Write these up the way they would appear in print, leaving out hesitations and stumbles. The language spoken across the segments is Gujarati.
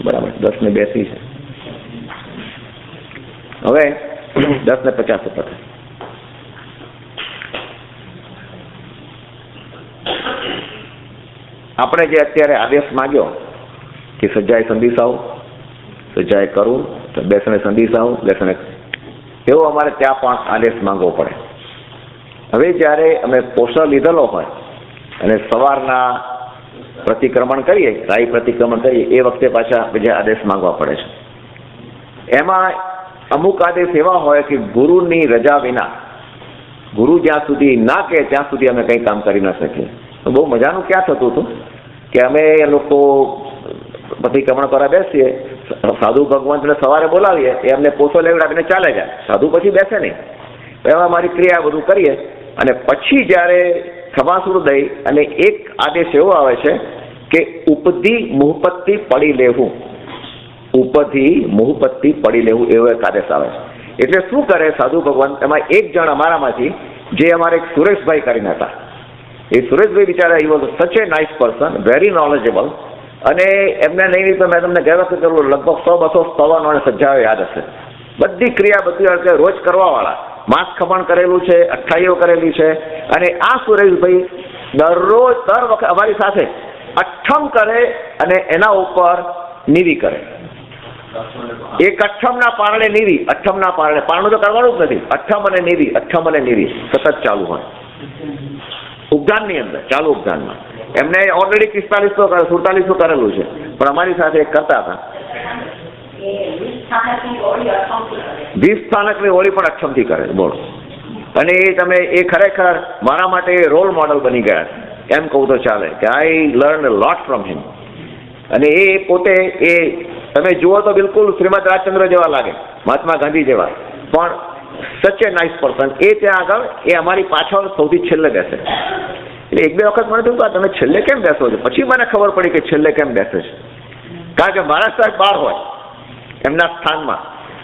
બરાબર 10 ને 82 છે. હવે 10 ને 50 ઉપર આપણે જે અત્યારે આદેશ માંગ્યો કે સજાએ સંદીસાઓ, સજાએ કરું, બેસણે સંદીસાઓ, બેસણે, એવો અમારે ત્યાં પણ આદેશ માંગવો પડે. હવે જ્યારે અમે પોષણ લીધેલો હોય અને સવારના પ્રતિક્રમણ કરીએ, રાઈ પ્રતિક્રમણ કરીએ, એ વખતે પાછા બીજા આદેશ માંગવા પડે છે. એમાં અમુક આદેશ એવા હોય કે ગુરુની રજા વિના, ગુરુ જ્યાં સુધી ના કહે ત્યાં સુધી અમે કંઈ કામ કરી ન શકીએ. તો બહુ મજાનું ક્યાં થતું હતું કે અમે એ લોકો પ્રતિક્રમણ કરવા બેસીએ, સાધુ ભગવંતને સવારે બોલાવીએ, એ અમને પોસો લેવડાવીને ચાલે જાય, સાધુ પછી બેસે નહીં. એમાં અમારી ક્રિયા બધું કરીએ અને પછી જ્યારે ખમાસુર દઈ અને એક આદેશ એવો આવે છે કે ઉપધી મુહપત્તિ પડી લેવું, ઉપધી મુહપત્તિ પડી લેવું, એવો એક આદેશ આવે છે. એટલે શું કરે સાધુ ભગવાન, એમાં એક જણ અમારામાંથી, જે અમારે એક સુરેશભાઈ કરીને હતા, એ સુરેશભાઈ બિચારા he was such a nice person, very knowledgeable, અને એમને નહીં તો મેં તમને ગયા વખતે કરેલું લગભગ 100-200 સ્તવનો અને સજ્જાઓ યાદ હશે. બધી ક્રિયા બધી રોજ કરવાવાળા, માસ ખમણ કરેલું છે, અઠ્ઠાઈઓ કરેલી છે. અને આ સુરેશભાઈ દરરોજ દર વખત અમારી સાથે અઠ્ઠમ કરે અને એના ઉપર નીવી કરે. એક અઠ્ઠમના પારણે નીવી, અઠ્ઠમના પારણે, પારણું તો કરવાનું જ નથી, અઠ્ઠમ અને નીવી, અઠ્ઠમ અને નીવી સતત ચાલુ હોય ઉપદાનની અંદર, ચાલુ ઉપદાનમાં. એમને ઓલરેડી 45-47 કરેલું છે, પણ અમારી સાથે એક કરતા હતા. 20 સ્થાનકની હોળી પણ અક્ષમથી કરે, બોલો. અને એ તમે એ ખરેખર મારા માટે રોલ મોડલ બની ગયા, એમ કહું તો ચાલે, કે I learn a lot from હિમ. અને એ પોતે એ તમે જુઓ તો બિલકુલ શ્રીમદ રાજચંદ્ર જેવા લાગે, મહાત્મા ગાંધી જેવા, પણ સચ એ નાઇસ પર્સન. એ ત્યાં આગળ એ અમારી પાછળ સૌથી છેલ્લે બેસે. એટલે એક બે વખત મને થયું કે તમે છેલ્લે કેમ બેસો છો? પછી મને ખબર પડી કે છેલ્લે કેમ બેસે છે. કારણ કે મારા સાહેબ બહાર હોય એમના સ્થાનમાં,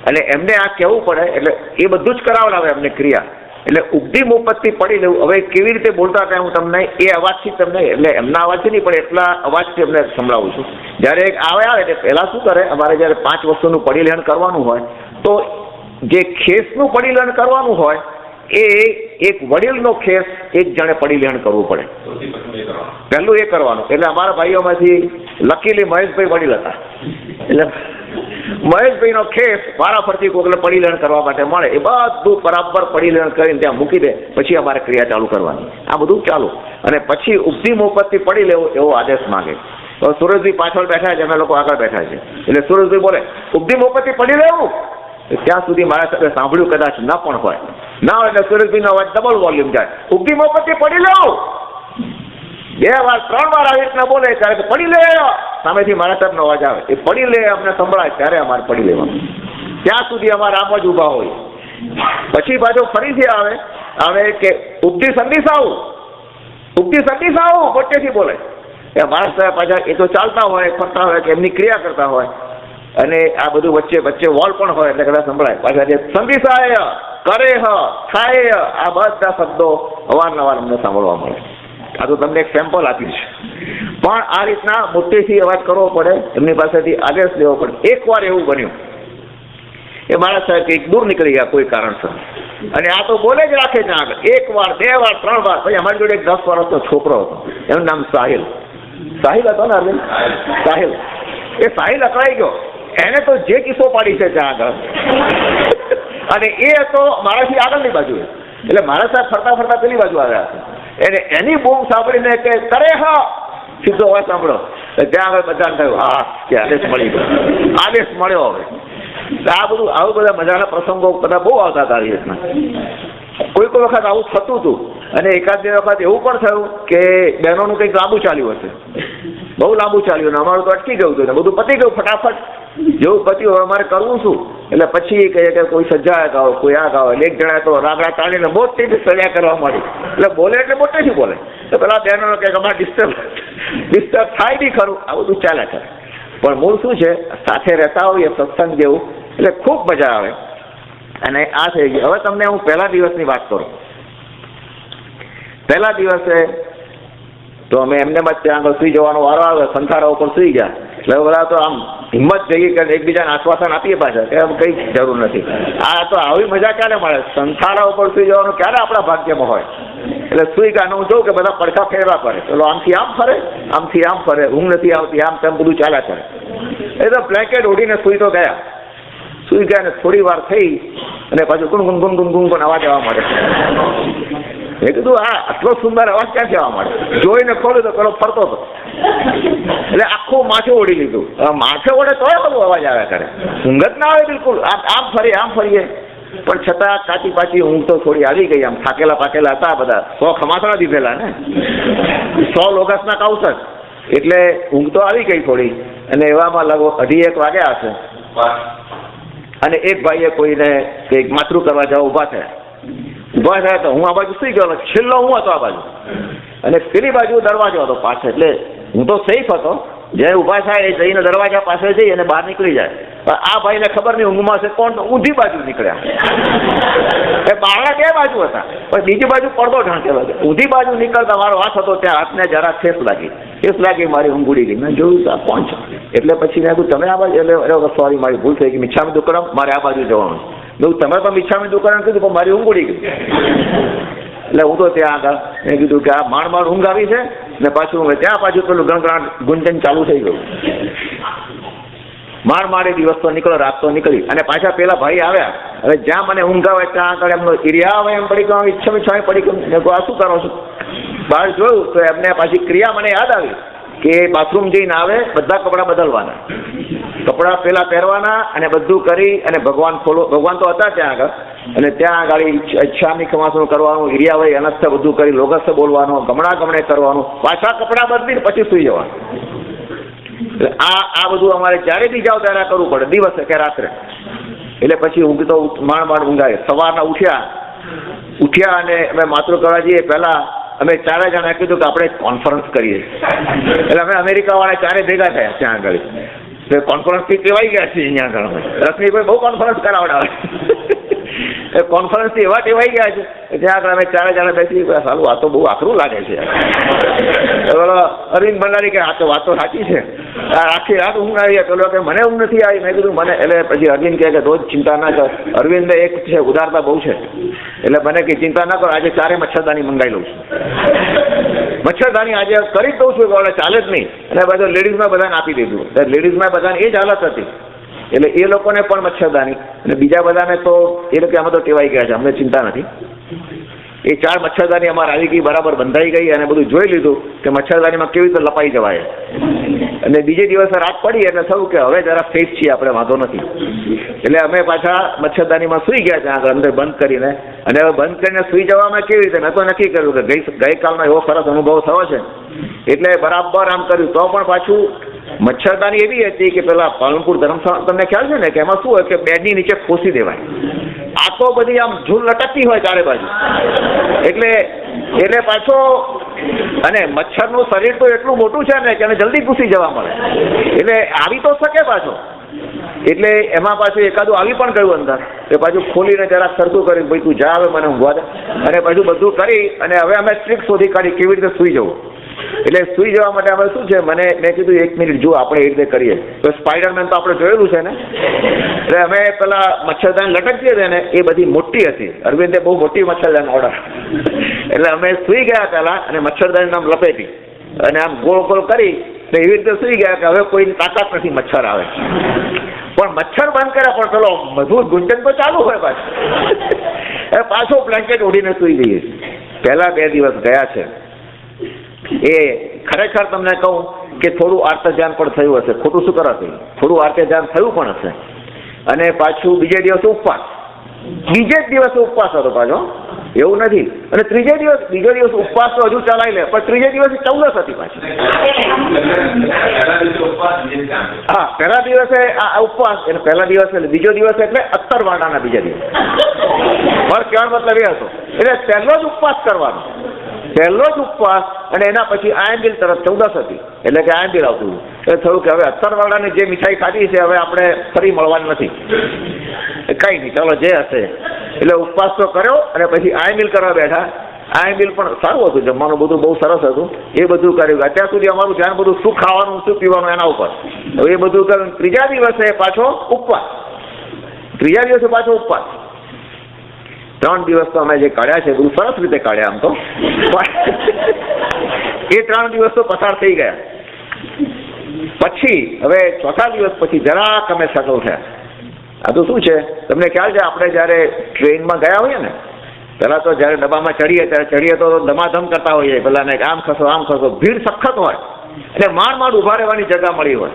અને એમને આ કહેવું પડે, એટલે એ બધું જ કરાવડાવે એમને ક્રિયા. એટલે ઉપધી મુપત્તિ પડી લેવું. હવે કેવી રીતે બોલતા હતા હું તમને એ અવાજથી તમને, એટલે એમના અવાજથી નહીં પણ એટલા અવાજથી એમને સંભળાવું છું. જ્યારે આવે એટલે પહેલાં શું કરે, અમારે જ્યારે 5 વસ્તુનું પરિલેહન કરવાનું હોય તો જે ખેસનું પરિલેહન કરવાનું હોય એ એક વડીલનો ખેસ એક જણે પરિલેહન કરવું પડે, પહેલું એ કરવાનું. એટલે અમારા ભાઈઓમાંથી લકીલી મહેશભાઈ વડીલ હતા, એટલે મહેશભાઈનો ખેસ વારાફરતી કોકને પરિલેહન કરવા માટે મળે, એ બધું બરાબર પરિલેહન કરીને ત્યાં મૂકી દે, પછી અમારે ક્રિયા ચાલુ કરવાની. આ બધું ચાલુ. અને પછી ઉપધી મુપત્તિ પડી લેવો એવો આદેશ માંગે. તો સુરેશભાઈ પાછળ બેઠા છે, અમે લોકો આગળ બેઠા છે. એટલે સુરેશભાઈ બોલે ઉપધી મુપત્તિ પડી લેવું, ત્યાં સુધી મારા સાથે સાંભળ્યું કદાચ ન પણ હોય, ના હોય એટલે સુરેશભાઈનો અવાજ ડબલ વોલ્યુમ જાય, ઉપધી મુપત્તિ પડી લેવું. 2 વાર 3 વાર આવી રીતના બોલે ત્યારે પડી લે, સામેથી મારા સાહેબનો અવાજ આવે, એ પડી લે અમને સંભળાય ત્યારે અમારે પડી લેવાનું. ત્યાં સુધી અમારે આમ જ ઊભા હોય. પછી પાછો ફરીથી આવે કે ઉપધી સંદીસાવું, ઉપધી સંદીસાવું પોટેથી બોલે. એ મારા સાહેબ પાછા એ તો ચાલતા હોય, ફરતા હોય, કે એમની ક્રિયા કરતા હોય, અને આ બધું વચ્ચે વોલ પણ હોય એટલે કદાચ સંભળાય. પાછા જે સંદીસાય, કરે હ, ખાય, આ બધા શબ્દો અવારનવાર અમને સાંભળવા મળે. આ તો તમને એક સેમ્પલ આપી છે, પણ આ રીતના મોટેથી અવાજ કરવો પડે, એમની પાસેથી આદેશ લેવો પડે. એકવાર એવું બન્યું એ મારા સાહેબ એક દૂર નીકળી ગયા કોઈ કારણસર, અને આ તો બોલે જ રાખે છે આગળ. 1 વાર 2 વાર 3 વાર. પછી અમારી જોડે એક 10 વર્ષનો છોકરો હતો, એનું નામ સાહિલ હતો ને, અરવિંદ સાહિલ. એ સાહિલ અકળાઈ ગયો, એને તો જે કિસ્સો પાડી છે ત્યાં આગળ, અને એ હતો મારાથી આગળની બાજુ. એટલે મારા સાહેબ ફરતા ફરતા પેલી બાજુ આવ્યા હતા. એને એની બૂમ સાંભળીને કે કરે હા, સીધો અવાજ સાંભળો, ત્યાં આગળ બધાને થયું હા કે આદેશ મળી ગયો, આદેશ મળ્યો. હવે આ બધું આવું બધા મજાના પ્રસંગો બધા બહુ આવતા હતા. આવી રીતના કોઈ વખત આવું થતું હતું, અને એકાદ બે વખત એવું પણ થયું કે બહેનોનું કંઈક લાંબુ ચાલ્યું હશે, બહુ લાંબુ ચાલ્યું, ને અમારું તો અટકી ગયું હતું, ને બધું પતી ગયું ફટાફટ. જેવું પત્યું અમારે કરવું શું, એટલે પછી કહે કે કોઈ સજ્જા ગાઓ, કોઈ આ ગાઓ. એટલે એક જણા તો રાગડા તાણીને મોટેથી સજા કરવા માંડી. એટલે બોલે એટલે મોટેથી બોલે, તો પેલા બહેનો કહે કે અમારે ડિસ્ટર્બ થાય નહીં ખરું. આ બધું ચાલ્યા કરે. પણ મૂળ શું છે, સાથે રહેતા હોઈએ સત્સંગ જેવું, એટલે ખૂબ મજા આવે. અને આ થઈ ગયું. હવે તમને હું પહેલા દિવસની વાત કરું. પહેલા દિવસે તો અમે એમને જ ત્યાં આગળ સુઈ જવાનો વારો આવે, સંથારા ઉપર સુઈ ગયા. એટલે બધા તો આમ હિંમત જઈએ કે એકબીજાને આશ્વાસન આપીએ પાછા કે કંઈ જરૂર નથી. આ તો આવી મજા ક્યારે મળે, સંથારા ઉપર સુઈ જવાનું ક્યારે આપણા ભાગ્યમાં હોય. એટલે સુઈ ગયા હું જોઉં કે બધા પડખા ફેરવા કરે, પેલો આમથી આમ ફરે, આમથી આમ ફરે, ઊંઘ નથી આવતી, આમ તેમ બધું ચાલ્યા કરે. એ તો બ્લેન્કેટ ઓઢીને સુઈ તો ગયા. સુઈ ગયા ને થોડી વાર થઈ અને પાછું ગુન ગુન ગુન ગુન ગુન અવાજ આવવા મળે. મેં કીધું હા આટલો સુંદર અવાજ ક્યાંથી આવવા મળે? જોઈને ખોલ્યું તો પેલો ફરતો હતો. એટલે આખું માથું ઓઢી લીધું. માથે ઓઢે તોય બધું અવાજ આવ્યા કરે, ઊંઘ જ ના આવે બિલકુલ. આમ ફરીએ આમ ફરીએ, પણ છતાં કાચી પાછી ઊંઘ તો થોડી આવી ગઈ. આમ થાકેલા પાકેલા હતા બધા, 100 ખમાસણા દીધેલા ને, 100 લોગસના કાઉસર, એટલે ઊંઘ તો આવી ગઈ થોડી. અને એવામાં લગભગ 2:30 વાગ્યા હશે અને એક ભાઈએ કોઈને કંઈક માથું કરવા જવા ઊભા થયા તો હું આ બાજુ સુઈ ગયો. છેલ્લો હું હતો આ બાજુ અને પેલી બાજુ દરવાજો હતો પાછળ. એટલે હું તો સેફ હતો, જે ઊભા થાય એ જઈને દરવાજા પાસે જઈ અને બહાર નીકળી જાય. આ ભાઈને ખબર નહીં ઊંઘમાં છે કોણ, ઊંધી બાજુ નીકળ્યા. એ બારણા બે બાજુ હતા પણ બીજી બાજુ પડદો ઢાંકેલો. ઊંધી બાજુ નીકળતા મારો હાથ હતો ત્યાં, હાથને જરા ઠેસ લાગી મારી ઊંઘ ઉડી ગઈ. મેં જોયું આ કોણ છે? એટલે પછી મેં કહ્યું તમે આ બાજુ, એટલે સોરી મારી ભૂલ થઈ ગઈ, મિચ્છામી દુક્કડમ, મારે આ બાજુ જવાનું. તમે પણ મિચ્છામી દુક્કડમ કીધું પણ મારી ઊંઘ ઉડી ગઈ. એટલે હું તો ત્યાં આગળ મેં કીધું કે આ માણ ઊંઘ આવી છે ને પાછું ત્યાં પાછું પેલું ગણગણાટ ગુંજન ચાલુ થઈ ગયું. મારે દિવસ તો નીકળો, રાત તો નીકળી. અને પાછા પેલા ભાઈ આવ્યા. હવે જ્યાં મને ઊંઘ આવે ત્યાં આગળ એમનો એરિયા આવે એમ પડી ગયો, ઈચ્છા પડી ગયું. આ શું કરો છો? બહાર જોયું તો એમને પાછી ક્રિયા મને યાદ આવી કે બાથરૂમ જઈને આવે, બધા કપડાં બદલવાના, કપડાં પેલા પહેરવાના અને બધું કરી અને ભગવાન તો હતા ત્યાં આગળ. અને ત્યાં આગળ ઈચ્છાની ખમાસણું કરવાનું, એરિયા હોય અનસ્થ બધું કરી, લોગસ બોલવાનું, ગમણે કરવાનું, પાછા કપડાં બદલીને પછી સુઈ જવાનું. આ બધું અમારે જ્યારે બી જાઓ ત્યારે કરવું પડે, દિવસે કે રાત્રે. એટલે પછી ઊંઘ તો માંડ ઊંઘાય. સવારના ઉઠ્યા અને અમે માતૃ કરવા જઈએ પહેલા અમે 4 જણા કીધું કે આપણે કોન્ફરન્સ કરીએ. એટલે અમે અમેરિકાવાળા 4 ભેગા થયા ત્યાં આગળ. કોન્ફરન્સથી ટેવાઈ ગયા છીએ અહીંયા આગળ. રશ્મિભાઈ બહુ કોન્ફરન્સ કરાવડાવે. એ કોન્ફરન્સથી એવા ટેવાઈ ગયા છે ત્યાં આગળ અમે 4 જણા બેસી, સારું આ તો બહુ આકરું લાગે છે. બોલો અરવિંદ ભંડારી કે આ તો વાતો સાચી છે, આખી રાત ઊંઘ આવી. પેલો કે મને ઊંઘ નથી આવી. મેં કીધું મને, એટલે પછી અરવિંદ કહે કે રોજ ચિંતા ના કર. અરવિંદ એક છે ઉદારતા બહુ છે, એટલે મને કે ચિંતા ના કરો, આજે 4 મચ્છરદાની મંગાવી લઉં છું. મચ્છરદાની આજે કરી જ દઉં છું, કે ચાલે જ નહીં. અને બધું લેડીઝમાં બધાને આપી દીધું. લેડીઝમાં બધાને એ જ હાલત હતી. એટલે એ લોકોને પણ મચ્છરદાની, અને બીજા બધાને તો એ લોકો અમે તો ટેવાઈ ગયા છે, અમને ચિંતા નથી. એ 4 મચ્છરદાની અમારે આવી ગઈ, બરાબર બંધાઈ ગઈ અને બધું જોઈ લીધું કે મચ્છરદાનીમાં કેવી રીતે લપાઈ જવાય. અને બીજે દિવસે રાત પડી એટલે થયું કે હવે જરા સેફ છીએ આપણે, વાંધો નથી. એટલે અમે પાછા મચ્છરદાનીમાં સુઈ ગયા ત્યાં આગળ અંદર બંધ કરીને. અને હવે બંધ કરીને સુઈ જવામાં કેવી રીતે, મેં તો નક્કી કર્યું કે ગઈકાલનો એવો સરસ અનુભવ થયો છે એટલે બરાબર આમ કર્યું. તો પણ પાછું મચ્છરદાની એવી હતી કે પેલા પાલનપુર ધર્મશાળા તમને ખ્યાલ છે ને કે એમાં શું હોય કે બેડની નીચે ખોસી દેવાય. આ તો બધી આમ ઝૂલ લટકતી હોય 4 બાજુ. એટલે પાછો, અને મચ્છરનું શરીર તો એટલું મોટું છે ને કે એને જલ્દી ઘૂસી જવા મળે, એટલે આવી તો શકે પાછો. એટલે એમાં પાછું એકાદું આવી પણ ગયું અંદર, એ પાછું ખોલીને જરાક સરખું કર્યું, ભાઈ તું જા હવે મને ઊંઘવા દે. અને પાછું બધું કરી અને હવે અમે ટ્રીક શોધી કાઢી કેવી રીતે સુઈ જવું. એટલે સુઈ જવા માટે અમે શું છે, મેં કીધું 1 મિનિટ જો આપણે એ રીતે કરીએ તો સ્પાઈડરમેન તો આપણે જોયેલું છે ને. એટલે અમે પેલા મચ્છરદાની લટકતી હતી ને એ બધી મોટી હતી. અરવિંદે બહુ મોટી મચ્છરદાની ઓર્ડર. એટલે અમે સુઈ ગયા પહેલા અને મચ્છરદાની આમ લપેટી અને આમ ગોળ કરી એવી રીતે સુઈ ગયા કે હવે કોઈની તાકાત નથી, મચ્છર આવે. પણ મચ્છર બંધ કર્યા પણ પેલો મજબૂત ગુંજન તો ચાલુ હોય પાછું. પાછો બ્લેન્કેટ ઓઢીને સુઈ જઈએ. પહેલા 2 દિવસ ગયા છે એ ખરેખર તમને કહું કે થોડું આર્તધ્યાન પણ થયું હશે. ખોટું શું કરાશે, થોડું આર્તધ્યાન થયું પણ હશે. અને પાછું બીજે દિવસે ઉપવાસ, બીજે જ દિવસે ઉપવાસ હતો પાછો, એવું નથી. અને બીજો દિવસ ઉપવાસ તો હજુ ચલાવી લે, પણ ત્રીજે દિવસે 14 હતી પાછી. હા, પહેલા દિવસે આ ઉપવાસ, એટલે પહેલા દિવસે, બીજો દિવસ એટલે 18 વાડાના બીજા દિવસ. મારો કહેવાનો મતલબ એ હતો, એટલે પહેલો જ ઉપવાસ કરવાનો, પહેલો જ ઉપવાસ. અને એના પછી આયંબિલ તરફ 14 હતી, એટલે કે આયંબિલ આવતું. એટલે થયું કે હવે 18 વાળાની જે મીઠાઈ ખાધી છે હવે આપણે ફરી મળવાની નથી, કઈ નહીં ચાલો જે હશે. એટલે ઉપવાસ તો કર્યો અને પછી આયંબિલ કરવા બેઠા. આ બિલ પણ સારું હતું, જમવાનું બધું બહુ સરસ હતું, એ બધું કર્યું. અત્યાર સુધી અમારું ધ્યાન બધું શું ખાવાનું શું પીવાનું એના ઉપર. હવે એ બધું કર્યું. ત્રીજા દિવસે પાછો ઉપવાસ. 3 દિવસ તો અમે જે કાઢ્યા છે બધું સરસ રીતે કાઢ્યા આમ તો. એ 3 દિવસ તો પસાર થઈ ગયા. પછી હવે ચોથા દિવસ પછી જરાક અમે સેટલ થયા. આ તો શું છે તમને ખ્યાલ છે, આપણે જયારે ટ્રેનમાં ગયા હોઈએ ને, પેલા તો જયારે ડબ્બામાં ચડીએ તો ધમાધમ કરતા હોઈએ, પેલા ને આમ ખસો, ભીડ સખત હોય અને માંડ ઉભા રહેવાની જગ્યા મળી હોય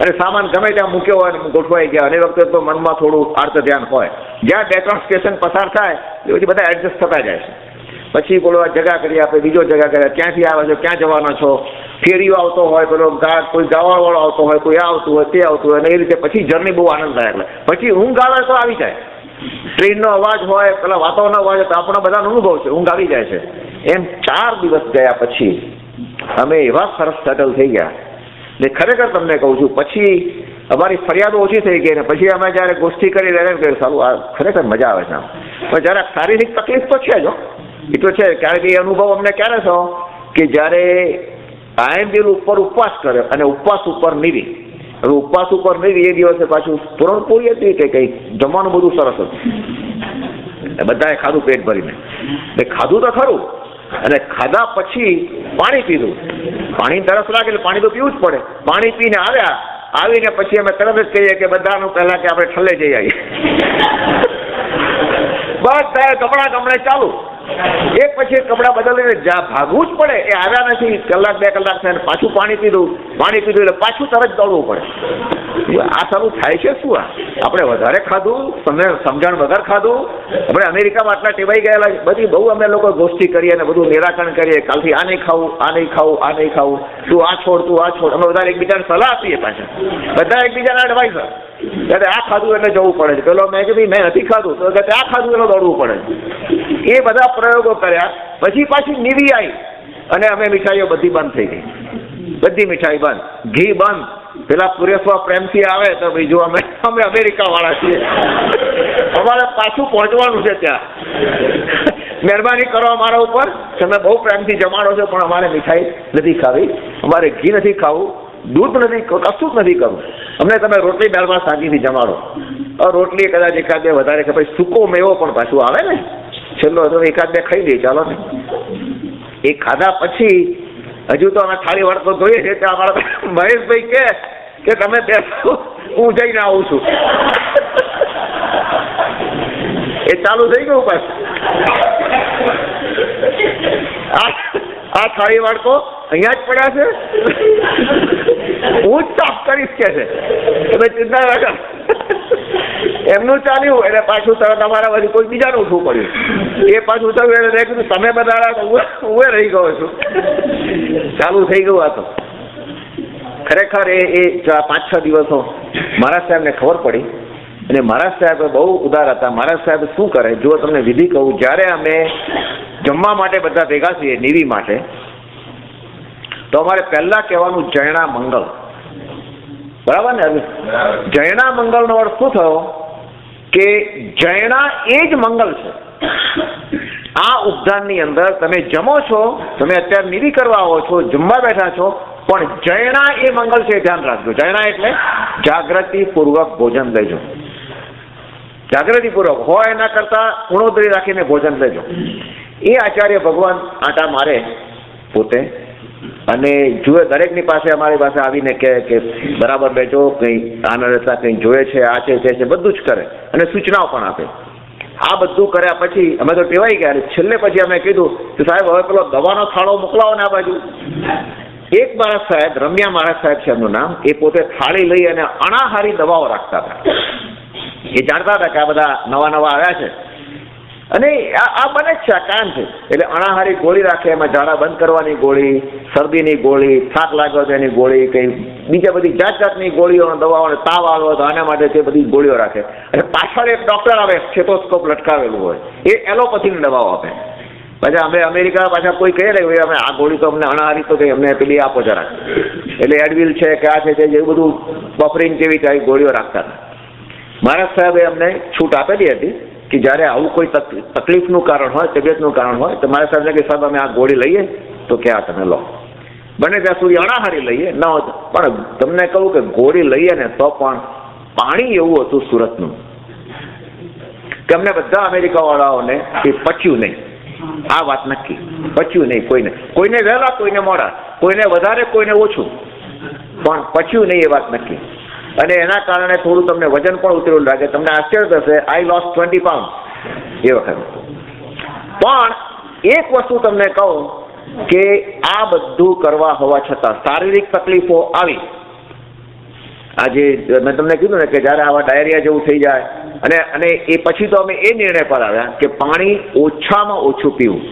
અને સામાન ગમે ત્યાં મૂક્યો હોય ગોઠવાઈ ગયા. અને એ વખતે તો મનમાં થોડું આર્ત ધ્યાન હોય. જ્યાં 2-3 સ્ટેશન પસાર થાય એ પછી બધા એડજસ્ટ થતા જાય છે. પછી બોલો જગા કરી આપે, બીજો જગા કરે, ક્યાંથી આવે છો, ક્યાં જવાનો છો, ફેરીઓ આવતો હોય, પેલો કોઈ ગાવાવાળો આવતો હોય, કોઈ આવતું હોય, તે આવતું હોય, અને એ રીતે પછી જર્ની બહુ આનંદ થાય. એટલે પછી ઊંઘ આવે તો આવી જાય. ટ્રેનનો અવાજ હોય, પેલા વાતાવરણનો અવાજ હોય તો આપણા બધાનો અનુભવ છે, ઊંઘ આવી જાય છે. એમ 4 દિવસ ગયા પછી અમે એવા સરસ સેટલ થઈ ગયા ને ખરેખર તમને કહું છું, પછી અમારી ફરિયાદો ઓછી થઈ ગઈ ને પછી અમે જ્યારે ગોષ્ઠી કરી રહ્યા કે સારું આ ખરેખર મજા આવે છે. પણ જ્યારે શારીરિક તકલીફ તો છે જ, એ તો છે. કારણ કે એ અનુભવ અમને ક્યારે થયો કે જ્યારે આયંબિલ ઉપર ઉપવાસ કર્યો અને ઉપવાસ ઉપર નીવી. હવે ઉપવાસ ઉપર નીવી એ દિવસે પાછું પૂરણપૂરી હતી કે કંઈક જમવાનું બધું સરસ હતું, બધાએ ખાધું પેટ ભરીને. ખાધું તો ખરું, અને ખાધા પછી પાણી પીધું. પાણી તરસ લાગે એટલે પાણી તો પીવું જ પડે. પાણી પીને આવીને પછી અમે તરત જ કહીએ કે બધાનું પહેલા કે આપણે ઠલ્લે જઈ આવીએ. બસ કપડા ચાલુ, એક પછી એક કપડા બદલીને ભાગવું જ પડે. એ આવ્યા નથી, 1-2 કલાક થયા પાછું પાણી પીધું એટલે પાછું તરત દોડવું પડે. આ સારું થાય છે શું? આપણે વધારે ખાધું, સમજણ વગર ખાધું. આપણે અમેરિકામાં આટલા ટેવાઈ ગયેલા, બધી બહુ અમે લોકો ગોષ્ઠી કરીએ અને બધું નિરાકરણ કરીએ. કાલથી આ નહીં ખાવું, આ નહીં ખાવું, તું આ છોડ. અમે બધા એકબીજાને સલાહ આપીએ, પાછા બધા એકબીજાના એડવાઇઝર. ત્યારે આ ખાધું એટલે જવું પડે છે, પેલો મેં કીધું મેં નથી ખાધું તો આ ખાધું એટલે દોડવું પડે. એ બધા પ્રયોગો કર્યા. પછી પાછી નીવી આવી અને અમે મીઠાઈઓ બધી બંધ થઈ ગઈ. બધી મીઠાઈ બંધ, ઘી બંધ. પેલા પુરેશવા પ્રેમથી આવે તો બીજું અમે અમેરિકા વાળા છીએ, અમારે પાછું પહોંચવાનું છે ત્યાં. મહેરબાની કરો અમારા ઉપર, તમે બહુ પ્રેમથી જમાડો છો પણ અમારે મીઠાઈ નથી ખાવી, અમારે ઘી નથી ખાવું, દૂધ નથી, કશું જ નથી કરવું. અમને તમે રોટલી દાળમાં શાંતિથી જમાડો. રોટલી કદાચ 1-2 વધારે કે પછી સૂકો મેવો પણ પાછું આવે ને, છેલ્લો તો 1-2 ખાઈ દઈએ ચાલો ને. એ ખાધા પછી હજુ તો અમે થાળી વાળતો જોઈએ છે ત્યાં અમારા મહેશભાઈ કે તમે બેસો, હું જઈને આવું છું. એ ચાલુ થઈ ગયું પાછું. આ થાળી વાળતો અહીંયા જ પડ્યા છે, હું જ સાફ કરીશ કે છે, તમે ચિંતા ના કર. એમનું ચાલ્યું એટલે પાછું તરત અમારા બાજુ કોઈ બીજાનું ઉઠવું પડ્યું. એ પાછું થયું એટલે મેં કીધું તમે બધા હું રહી ગયો છું. ચાલુ થઈ ગયું. આ તો ખરેખર એ 5-6 દિવસો મહારાજ સાહેબને ખબર પડી અને મહારાજ સાહેબ બહુ ઉદાર હતા. મહારાજ સાહેબ શું કરે, જો તમને વિધિ કહું, જ્યારે અમે જમવા માટે બધા ભેગા છીએ નીવી માટે, તો અમારે પહેલા કહેવાનું જયણા મંગલ. બરાબર ને? જયણા મંગલનો અર્થ શું થયો કે જયણા એ જ મંગલ છે. આ ઉપધાનની અંદર તમે જમો છો, તમે અત્યારે નીવી કરવા આવો છો, જમવા બેઠા છો, પણ જયણા એ મંગલ છે, ધ્યાન રાખજો. જયણા એટલે જાગૃતિપૂર્વક ભોજન લેજો. જાગૃતિપૂર્વક હોય એના કરતા ઉણોદરી રાખીને ભોજન લેજો. એ આચાર્ય ભગવાન આટા મારે પોતે અને જુએ દરેકની પાસે, અમારી પાસે આવીને કે બરાબર બેઠો, કંઈ આનંદતા કંઈ જોઈએ છે, આ છે તે છે, બધું જ કરે અને સૂચનાઓ પણ આપે. આ બધું કર્યા પછી અમે તો ટેવાઈ ગયા. છેલ્લે પછી અમે કીધું કે સાહેબ હવે પેલો દવાનો થાળો મોકલાવો ને આ બાજુ. એક મહારાજ સાહેબ, રમ્યા મહારાજ સાહેબ છે એમનું નામ, એ પોતે થાળી લઈ અને અણાહારી દવાઓ રાખતા હતા. એ જાણતા હતા કે આ બધા નવા આવ્યા છે અને આ બને જ છે, આ કામ છે. એટલે અણાહારી ગોળી રાખે, એમાં ઝાડા બંધ કરવાની ગોળી, શરદીની ગોળી, થાક લાગ્યો તો એની ગોળી, કંઈ બીજા બધી જાતની ગોળીઓ, દવાઓ, તાવ આવ્યો તો આના માટે તે બધી ગોળીઓ રાખે. અને પાછળ એક ડૉક્ટર આવે, સ્ટેથોસ્કોપ લટકાવેલું હોય, એ એલોપેથીની દવાઓ આપે. પાછા અમે અમેરિકા પાછા કોઈ કહે ને અમે આ ગોળી તો અમને અણાહારી તો કંઈ અમને પેલી આપો જરાક, એટલે એડવિલ છે કે આ છે તે એવું બધું બફરીન જેવી ગોળીઓ રાખતા હતા. મહારાજ સાહેબે અમને છૂટ આપેલી હતી કે જ્યારે આવું કોઈ તકલીફનું કારણ હોય, તબિયતનું કારણ હોય તો મારા સાહેબને કે સાહેબ અમે આ ગોળી લઈએ, તો કે આ તમે લો. બને ત્યાં સુધી અણાહારી લઈએ, ન હોત પણ તમને કહું કે ગોળી લઈએ ને તો પણ પાણી એવું હતું સુરતનું કે અમને બધા અમેરિકાવાળાઓને એ પચ્યું નહીં. આ વાત નક્કી, પચ્યું નહીં કોઈને વહેલા, કોઈને મોડા, કોઈને વધારે, કોઈને ઓછું, પણ પચ્યું નહીં એ વાત નક્કી. અને એના કારણે થોડું તમને વજન પણ ઉતરેલું લાગે. તમને આશ્ચર્ય થશે, આઈ લોસ્ટ 20 pounds એ વખતે. પણ એક વસ્તુ તમને કહું કે આ બધું કરવા હોવા છતાં શારીરિક તકલીફો આવી. આજે મેં તમને કીધું ને કે જ્યારે આવા ડાયરિયા જેવું થઈ જાય અને એ પછી તો અમે એ નિર્ણય પર આવ્યા કે પાણી ઓછામાં ઓછું પીવું.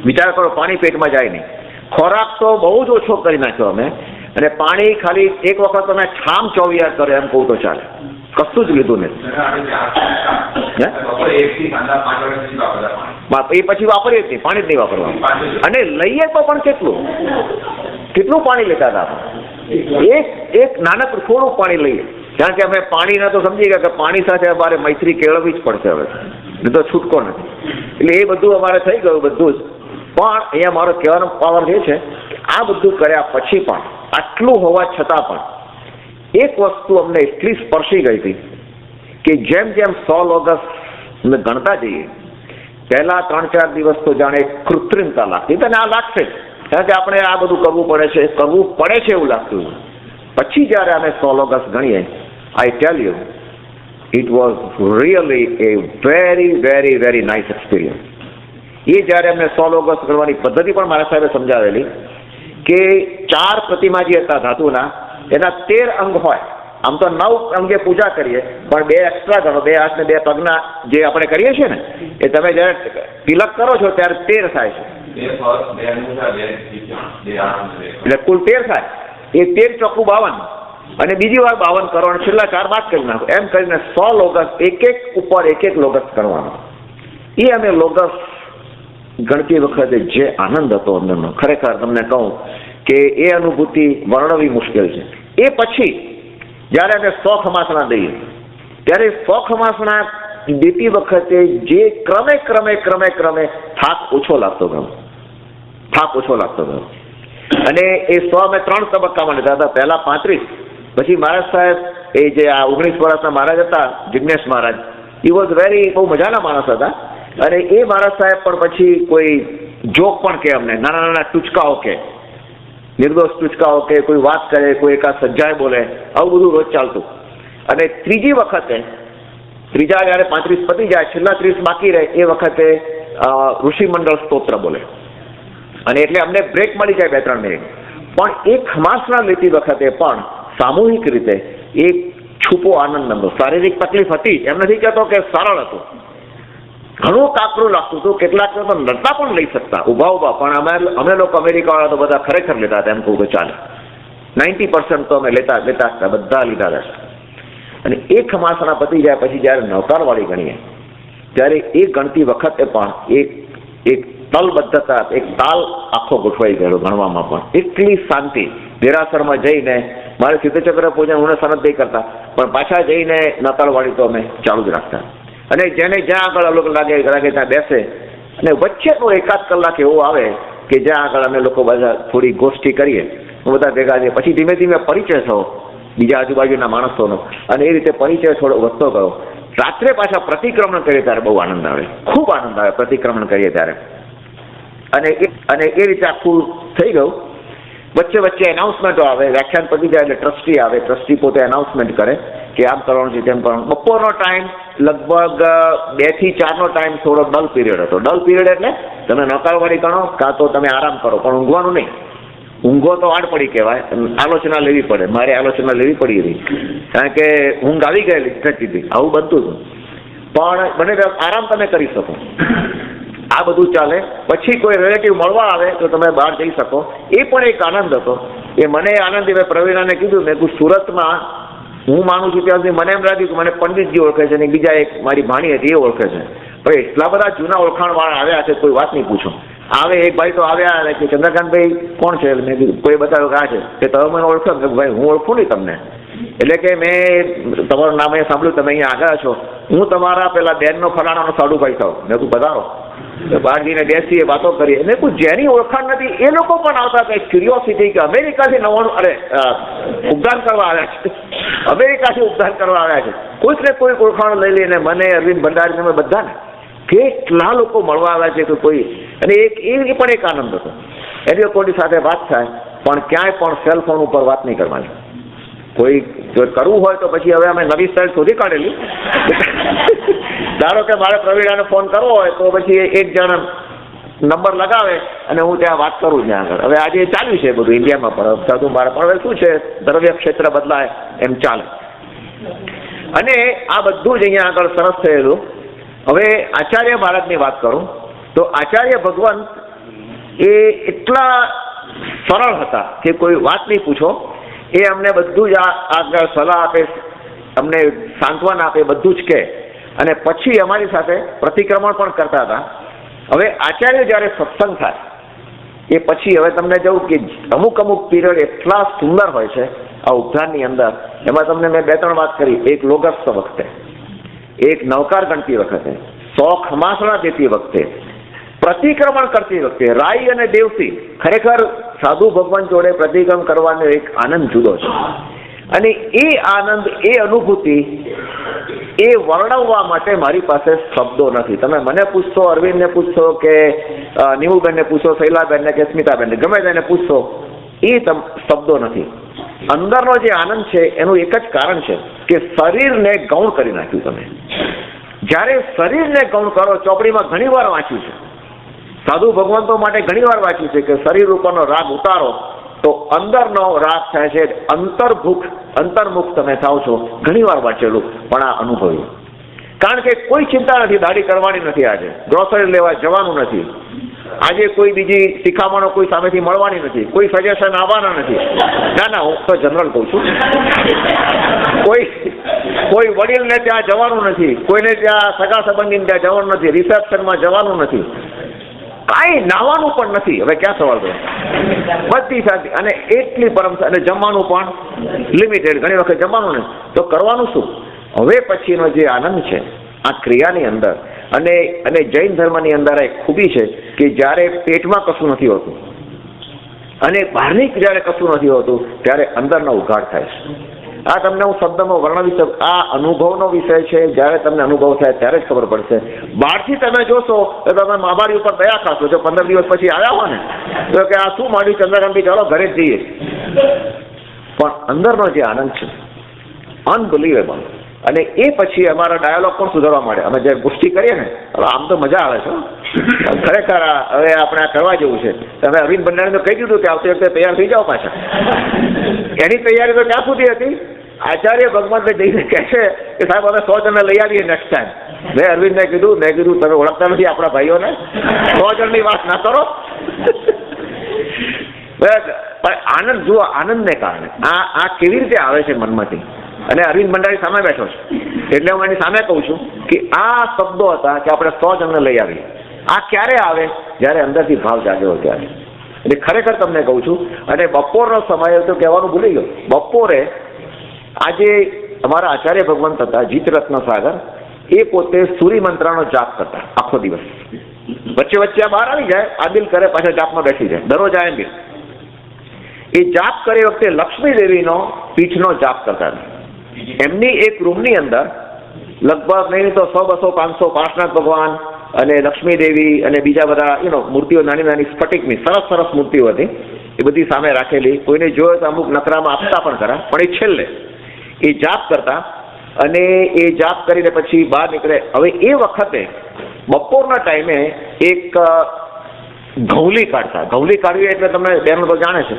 વિચાર કરો, પાણી પેટમાં જાય નહીં. ખોરાક તો બહુ જ ઓછો કરી નાખ્યો અમે, અને પાણી ખાલી એક વખત તમે ઠામ ચોવિયાર કરે એમ કહું તો ચાલે, કશું જ લીધું નથી. એ પછી વાપરીએ જ નહીં, પાણી જ નહીં વાપરવાનું. અને લઈએ તો પણ કેટલું પાણી લેતા હતા આપણે. એક નાનકડું થોડું પાણી લઈએ, કારણ કે અમે પાણીના તો સમજી ગયા કે પાણી સાથે અમારે મૈત્રી કેળવવી જ પડશે હવે, નહીં તો છૂટકો નથી. એટલે એ બધું અમારે થઈ ગયું બધું જ. પણ અહીંયા મારો કહેવાનો પાવર એ છે કે આ બધું કર્યા પછી પણ, આટલું હોવા છતાં પણ એક વસ્તુ અમને એટલી સ્પર્શી ગઈ હતી કે જેમ 16 ઓગસ્ટ અમે ગણતા જઈએ, પહેલા 3-4 દિવસ તો જાણે કૃત્રિમતા લાગતી હતી, અને આ લાગશે જ, કારણ કે આપણે આ બધું કરવું પડે છે એવું લાગતું. પછી જ્યારે અમે 16 ઓગસ્ટ ગણીએ, I tell you, it was really a very very very nice experience. એ જ્યારે અમને 16 ઓગસ્ટ ગણવાની પદ્ધતિ પણ મારા સાહેબે સમજાવેલી કે 4 પ્રતિમા જે હતા ધાતુના, એના 13 અંગ હોય. આમ તો 9 અંગે પૂજા કરીએ, પણ 2 એક્સ્ટ્રા ગણો, 2 હાથ ને 2 પગના જે આપણે કરીએ છીએ ને, એ તમે જ્યારે તિલક કરો છો ત્યારે 13 થાય છે. એટલે કુલ 13 થાય. એ 13 ચોખ્ખું 52, અને બીજી વાર 52 કરો અને છેલ્લા 4 બાદ કરી નાખો. એમ કરીને 16 ઓગસ્ટ એક ઉપર એક લોગસ ગણવાનો. એ અમે લોગસ ગણતી વખતે જે આનંદ હતો અંદરનો, ખરેખર તમને કહું કે એ અનુભૂતિ વર્ણવી મુશ્કેલ છે. એ પછી જ્યારે અમે 100 ખમાસણા દઈએ, ત્યારે 100 ખમાસણા દેતી વખતે જે ક્રમે થાક ઓછો લાગતો ગયો. અને એ 100 અમે 3 તબક્કામાં લીધા હતા. પહેલા 35, પછી મહારાજ સાહેબ એ જે આ 19 વર્ષના મહારાજ હતા, જિગ્નેશ મહારાજ, એ વોઝ બહુ મજાના માણસ હતા. અને એ મહારાજ સાહેબ પણ પછી કોઈ જોક પણ કે અમને, નાના ટૂચકાઓ કે, નિર્દોષ ટૂચકાઓ કે, કોઈ વાત કરે, કોઈ એકાદ સજ્જાય બોલે, આવું બધું રોજ ચાલતું. અને ત્રીજી વખતે, જ્યારે 35 પતી જાય, છેલ્લા 30 બાકી રહે, એ વખતે ઋષિમંડળ સ્તોત્ર બોલે. અને એટલે અમને બ્રેક મળી જાય 2-3 મિનિટ. પણ એક ખમાસના લેતી વખતે પણ સામૂહિક રીતે એક છૂપો આનંદ હતો. શારીરિક તકલીફ હતી, એમ નથી કહેતો કે સરળ હતું, ઘણું કાકરું લાગતું હતું. કેટલાક તો નડતા પણ લઈ શકતા ઉભા, પણ અમે લોકો અમેરિકાવાળા તો બધા ખરેખર લેતા હતા, એમ કહું તો ચાલે. 90% તો અમે લેતા હતા, બધા લીધા હતા. અને એ ખમાસણા પતી જાય પછી જ્યારે નવતારવાળી ગણીએ, ત્યારે એ ગણતી વખતે પણ એક તલબદ્ધતા, એક તાલ આખો ગોઠવાઈ ગયો ગણવામાં પણ. એટલી શાંતિ. દેરાસરમાં જઈને મારે સિદ્ધચક્ર પૂજન હું સનદ નહીં કરતા, પણ પાછા જઈને નતાળવાળી તો અમે ચાલુ જ રાખતા. અને જેને જ્યાં આગળ અલગ લાગે ત્યાં બેસે, અને વચ્ચેનો 1-8 કલાક એવો આવે કે જ્યાં આગળ અમે લોકો બધા થોડી ગોષ્ઠી કરીએ, બધા ભેગા થઈએ. પછી ધીમે ધીમે પરિચય થયો બીજા આજુબાજુના માણસોનો, અને એ રીતે પરિચય થોડો વધતો ગયો. રાત્રે પાછા પ્રતિક્રમણ કરીએ ત્યારે બહુ આનંદ આવે, ખૂબ આનંદ આવે પ્રતિક્રમણ કરીએ ત્યારે. અને એ રીતે આખું થઈ ગયું. વચ્ચે એનાઉન્સમેન્ટો આવે, વ્યાખ્યાન પતી જાય એટલે ટ્રસ્ટી આવે, ટ્રસ્ટી પોતે એનાઉન્સમેન્ટ કરે કે આમ કરવાનું છે, તેમ કરવાનું. બપોરનો ટાઈમ લગભગ 2 થી 4નો ટાઈમ થોડો ડલ પીરિયડ હતો. ડલ પીરિયડ એટલે તમે નકારવાળી ગણો, કાં તો તમે આરામ કરો, પણ ઊંઘવાનું નહીં. ઊંઘો તો આડ પડી કહેવાય, આલોચના લેવી પડે. મારે આલોચના લેવી પડી હતી, કારણ કે ઊંઘ આવી ગયેલી હતી, આવું બનતું હતું. પણ બને આરામ તમે કરી શકો, આ બધું ચાલે. પછી કોઈ રિલેટિવ મળવા આવે તો તમે બહાર જઈ શકો, એ પણ એક આનંદ હતો. એ મને આનંદ, મેં પ્રવીણાને કીધું, મેં કીધું સુરતમાં હું માનું છું ત્યાં સુધી મને એમ લાગ્યું કે મને પંડિતજી ઓળખે છે, અને બીજા એક મારી ભાણી હતી એ ઓળખે છે. ભાઈ એટલા બધા જૂના ઓળખાણવાળા આવ્યા છે, કોઈ વાત નહીં પૂછો. આવે એક ભાઈ તો આવ્યા કે ચંદ્રકાંતભાઈ કોણ છે? મેં કીધું કોઈ બતાવ્યું કે આ છે. કે તમે મને ઓળખો? ભાઈ હું ઓળખું નહીં તમને. એટલે કે મેં તમારું નામ અહીંયા સાંભળ્યું, તમે અહીંયા આવ્યા છો, હું તમારા પેલા બેનનો ફલાણાનો સાડુભાઈ થાવ. મેં તું બતાવો. બહાર જઈને બેસીએ, વાતો કરીએ. મેં કોઈ જેની ઓળખાણ નથી એ લોકો પણ આવતા હતા ક્યુરિયોસિટી કે અમેરિકાથી ઉપદાન કરવા આવ્યા છે, અમેરિકાથી ઉપદાન કરવા આવ્યા છે. કોઈક ને કોઈક ઓળખાણ લઈ લઈને મને, અરવિંદ ભંડારી, અમે બધાને કેટલા લોકો મળવા આવ્યા છે કે કોઈ. અને એ પણ એક આનંદ હતો. એટલે કોઈની સાથે વાત થાય પણ ક્યાંય પણ સેલ ફોન ઉપર વાત નહીં કરવાની. કોઈ જો કરવું હોય તો પછી હવે અમે નવી સ્ટાઇલ શોધી કાઢેલી. ધારો કે મારે પ્રવીણાને ફોન કરવો હોય તો પછી એક જણ નંબર લગાવે અને હું ત્યાં વાત કરું ત્યાં આગળ. હવે આજે ચાલ્યું છે બધું ઇન્ડિયામાં પણ સાધુ મારે પણ હવે શું છે, દ્રવ્ય ક્ષેત્ર બદલાય એમ ચાલે. અને આ બધું જ અહીંયા આગળ સરસ થયેલું. હવે આચાર્ય મહારાજની વાત કરું તો આચાર્ય ભગવંત એ એટલા સરળ હતા કે કોઈ વાત નહીં પૂછો. એ અમને બધું જ આગળ સલાહ આપે, અમને સાંત્વન આપે, બધું જ કહે. અને પછી અમારી સાથે પ્રતિક્રમણ પણ કરતા હતા. હવે આચાર્ય જ્યારે સત્સંગ થાય એ પછી હવે તમને જવું કે અમુક પીરિયડ એટલા સુંદર હોય છે આ ઉપધાનની અંદર. એમાં તમને મેં 2-3 વાત કરી. એક લોગસ્થ વખતે, એક નવકાર ગણતી વખતે, 100 ખમાસણા દેતી વખતે, પ્રતિક્રમણ કરતી વખતે, રાઈ અને દેવસી. ખરેખર સાધુ ભગવાન જોડે પ્રતિક્રમણ કરવાનો એક આનંદ જુદો છે. અને એ આનંદ, એ અનુભૂતિ એ વર્ણવવા માટે મારી પાસે શબ્દો નથી. તમે મને પૂછશો, અરવિંદને પૂછશો કે નીમુબેનને પૂછો, શૈલાબેનને કે સ્મિતાબેનને, ગમે તેને પૂછશો, એ શબ્દો નથી. અંદરનો જે આનંદ છે એનું એક જ કારણ છે કે શરીરને ગૌણ કરી નાખ્યું તમે. જ્યારે શરીરને ગૌણ કરો, ચોપડીમાં ઘણી વાર વાંચ્યું છે, સાધુ ભગવંતો માટે ઘણી વાર વાંચ્યું છે કે શરીર ઉપરનો રાગ ઉતારો તો અંદરનો રાગ થાય છે, અંતર્મુખ તમે થાવ છો. ઘણી વાર વાંચેલું પણ આ અનુભવ્યું. કારણ કે કોઈ ચિંતા નથી, દાઢી કરવાની નથી, આજે ગ્રોસરી લેવા જવાનું નથી, આજે કોઈ બીજી શિખામણો કોઈ સામેથી મળવાની નથી, કોઈ સજેશન આવવાના નથી. ના, હું તો જનરલ કહું છું. કોઈ વડીલને ત્યાં જવાનું નથી, કોઈને ત્યાં સગા સંબંધીને ત્યાં જવાનું નથી, રિસેપ્શનમાં જવાનું નથી, કાંઈ નાવાનું પણ નથી. હવે ક્યાં સવાલ કરો, બધી સાથે. અને એટલી પરમ, અને જમવાનું પણ લિમિટેડ. ઘણી વખત જમવાનું ને તો કરવાનું શું? હવે પછીનો જે આનંદ છે આ ક્રિયાની અંદર, અને જૈન ધર્મની અંદર એક ખૂબી છે કે જ્યારે પેટમાં કશું નથી હોતું અને બહારની જ્યારે કશું નથી હોતું ત્યારે અંદરનો ઉઘાડ થાય છે. આ તમને હું શબ્દમાં વર્ણવી શકું. આ અનુભવનો વિષય છે. જ્યારે તમને અનુભવ થાય ત્યારે જ ખબર પડશે. બહારથી તમે જોશો તો તમે માબારી ઉપર દયા ખાશો. જો 15 દિવસ પછી આવ્યા હો ને તો કે આ શું માંડ્યું ચંદ્રકાંતભાઈ, ચાલો ઘરે જ જઈએ. પણ અંદરનો જે આનંદ છે અનબિલીવેબલ. અને એ પછી અમારા ડાયલોગ પણ સુધારવા માંડે. અમે જે પુષ્ટિ કરીએ ને, હવે આમ તો મજા આવે છે ખરેખર. હવે આપણે આ કરવા જેવું છે. તમે અરવિંદ ભંડારીને કહી દીધું કે આવતી વખતે તૈયાર થઈ જાઓ પાછા. એની તૈયારી તો ક્યાં સુધી હતી? આચાર્ય ભગવંત જઈને કહે છે કે સાહેબ અમે 100 જણને લઈ આવીએ નેક્સ્ટ ટાઈમ. મેં અરવિંદને કીધું તમે ઓળખતા નથી આપણા ભાઈઓને, 100 જણની વાત ના કરો. આનંદ જુઓ, આનંદને કારણે આ કેવી રીતે આવે છે મનમાંથી. અને અરવિંદ ભંડારી સામે બેઠો છે એટલે હું એની સામે કહું છું કે આ શબ્દો હતા કે આપણે 100 જણને લઈ આવીએ. આ ક્યારે આવે? જ્યારે અંદરથી ભાવ જાગ્યો ત્યારે. એટલે ખરેખર તમને કહું છું. અને બપોરનો સમય તો કહેવાનું ભૂલી ગયો. બપોરે આજે અમારા આચાર્ય ભગવંત હતા જીતરત્ન સાગર, એ પોતે સૂર્ય મંત્રનો જાપ કરતા આખો દિવસ. વચ્ચે બહાર આવી જાય, આદિલ કરે, પાછા જાપમાં બેસી જાય. દરરોજ આયંબિલ એ જાપ કરે વખતે લક્ષ્મી દેવીનો પીઠનો જાપ કરતા. એમની એક રૂમની અંદર લગભગ નહીં તો 100, 200, 500 પાર્શનાથ ભગવાન અને લક્ષ્મી દેવી અને બીજા બધા મૂર્તિઓ, નાની સ્ફટિકની સરસ મૂર્તિઓ હતી. એ બધી સામે રાખેલી. કોઈને જોયો તો અમુક નકરામાં આપતા પણ ખરા, પણ એ છેલ્લે એ જાપ કરતા. અને એ જાપ કરીને પછી બહાર નીકળે. હવે એ વખતે બપોરના ટાઈમે એક ઘઉલી કાઢતા. ઘઉલી કાઢવી એટલે તમને બેન તો જાણે છે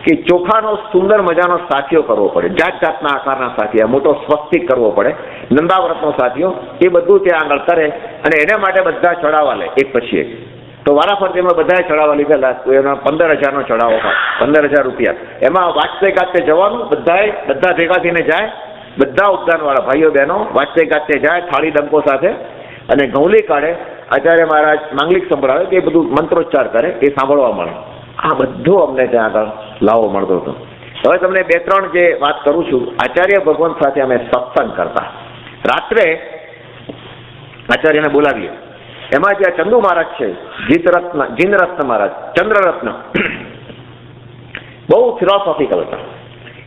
કે ચોખાનો સુંદર મજાનો સાથીઓ કરવો પડે, જાતના આકારના સાથીયા, મોટો સ્વસ્તિક કરવો પડે, નંદાવ્રતનો સાથીઓ. એ બધું ત્યાં આગળ કરે અને એના માટે બધા ચડાવવા લે એક પછી એક. તો વારાફરતી એમાં બધાએ ચડાવવા લીધેલા. તો એના 15,000નો ચડાવો, 15,000 રૂપિયા. એમાં વાંચતે ગાતે જવાનું. બધા ભેગા થઈને જાય, બધા ઉપદાનવાળા ભાઈઓ બહેનો વાંચતે ગાતે જાય થાળી ડંકો સાથે અને ઘઉલી કાઢે. આચાર્ય મહારાજ માંગલિક સંભળાવે કે એ બધું મંત્રોચ્ચાર કરે, એ સાંભળવા મળે. આ બધું અમને ત્યાં આગળ લાવો મળતો હતો. હવે તમને 2-3 જે વાત કરું છું. આચાર્ય ભગવંત સાથે અમે સત્સંગ કરતા. રાત્રે આચાર્યને બોલાવીએ. એમાં જે ચંદુ મહારાજ છે, જીનરત્ન મહારાજ, ચંદ્રરત્ન, બહુ ફિલોસોફિકલ હતા.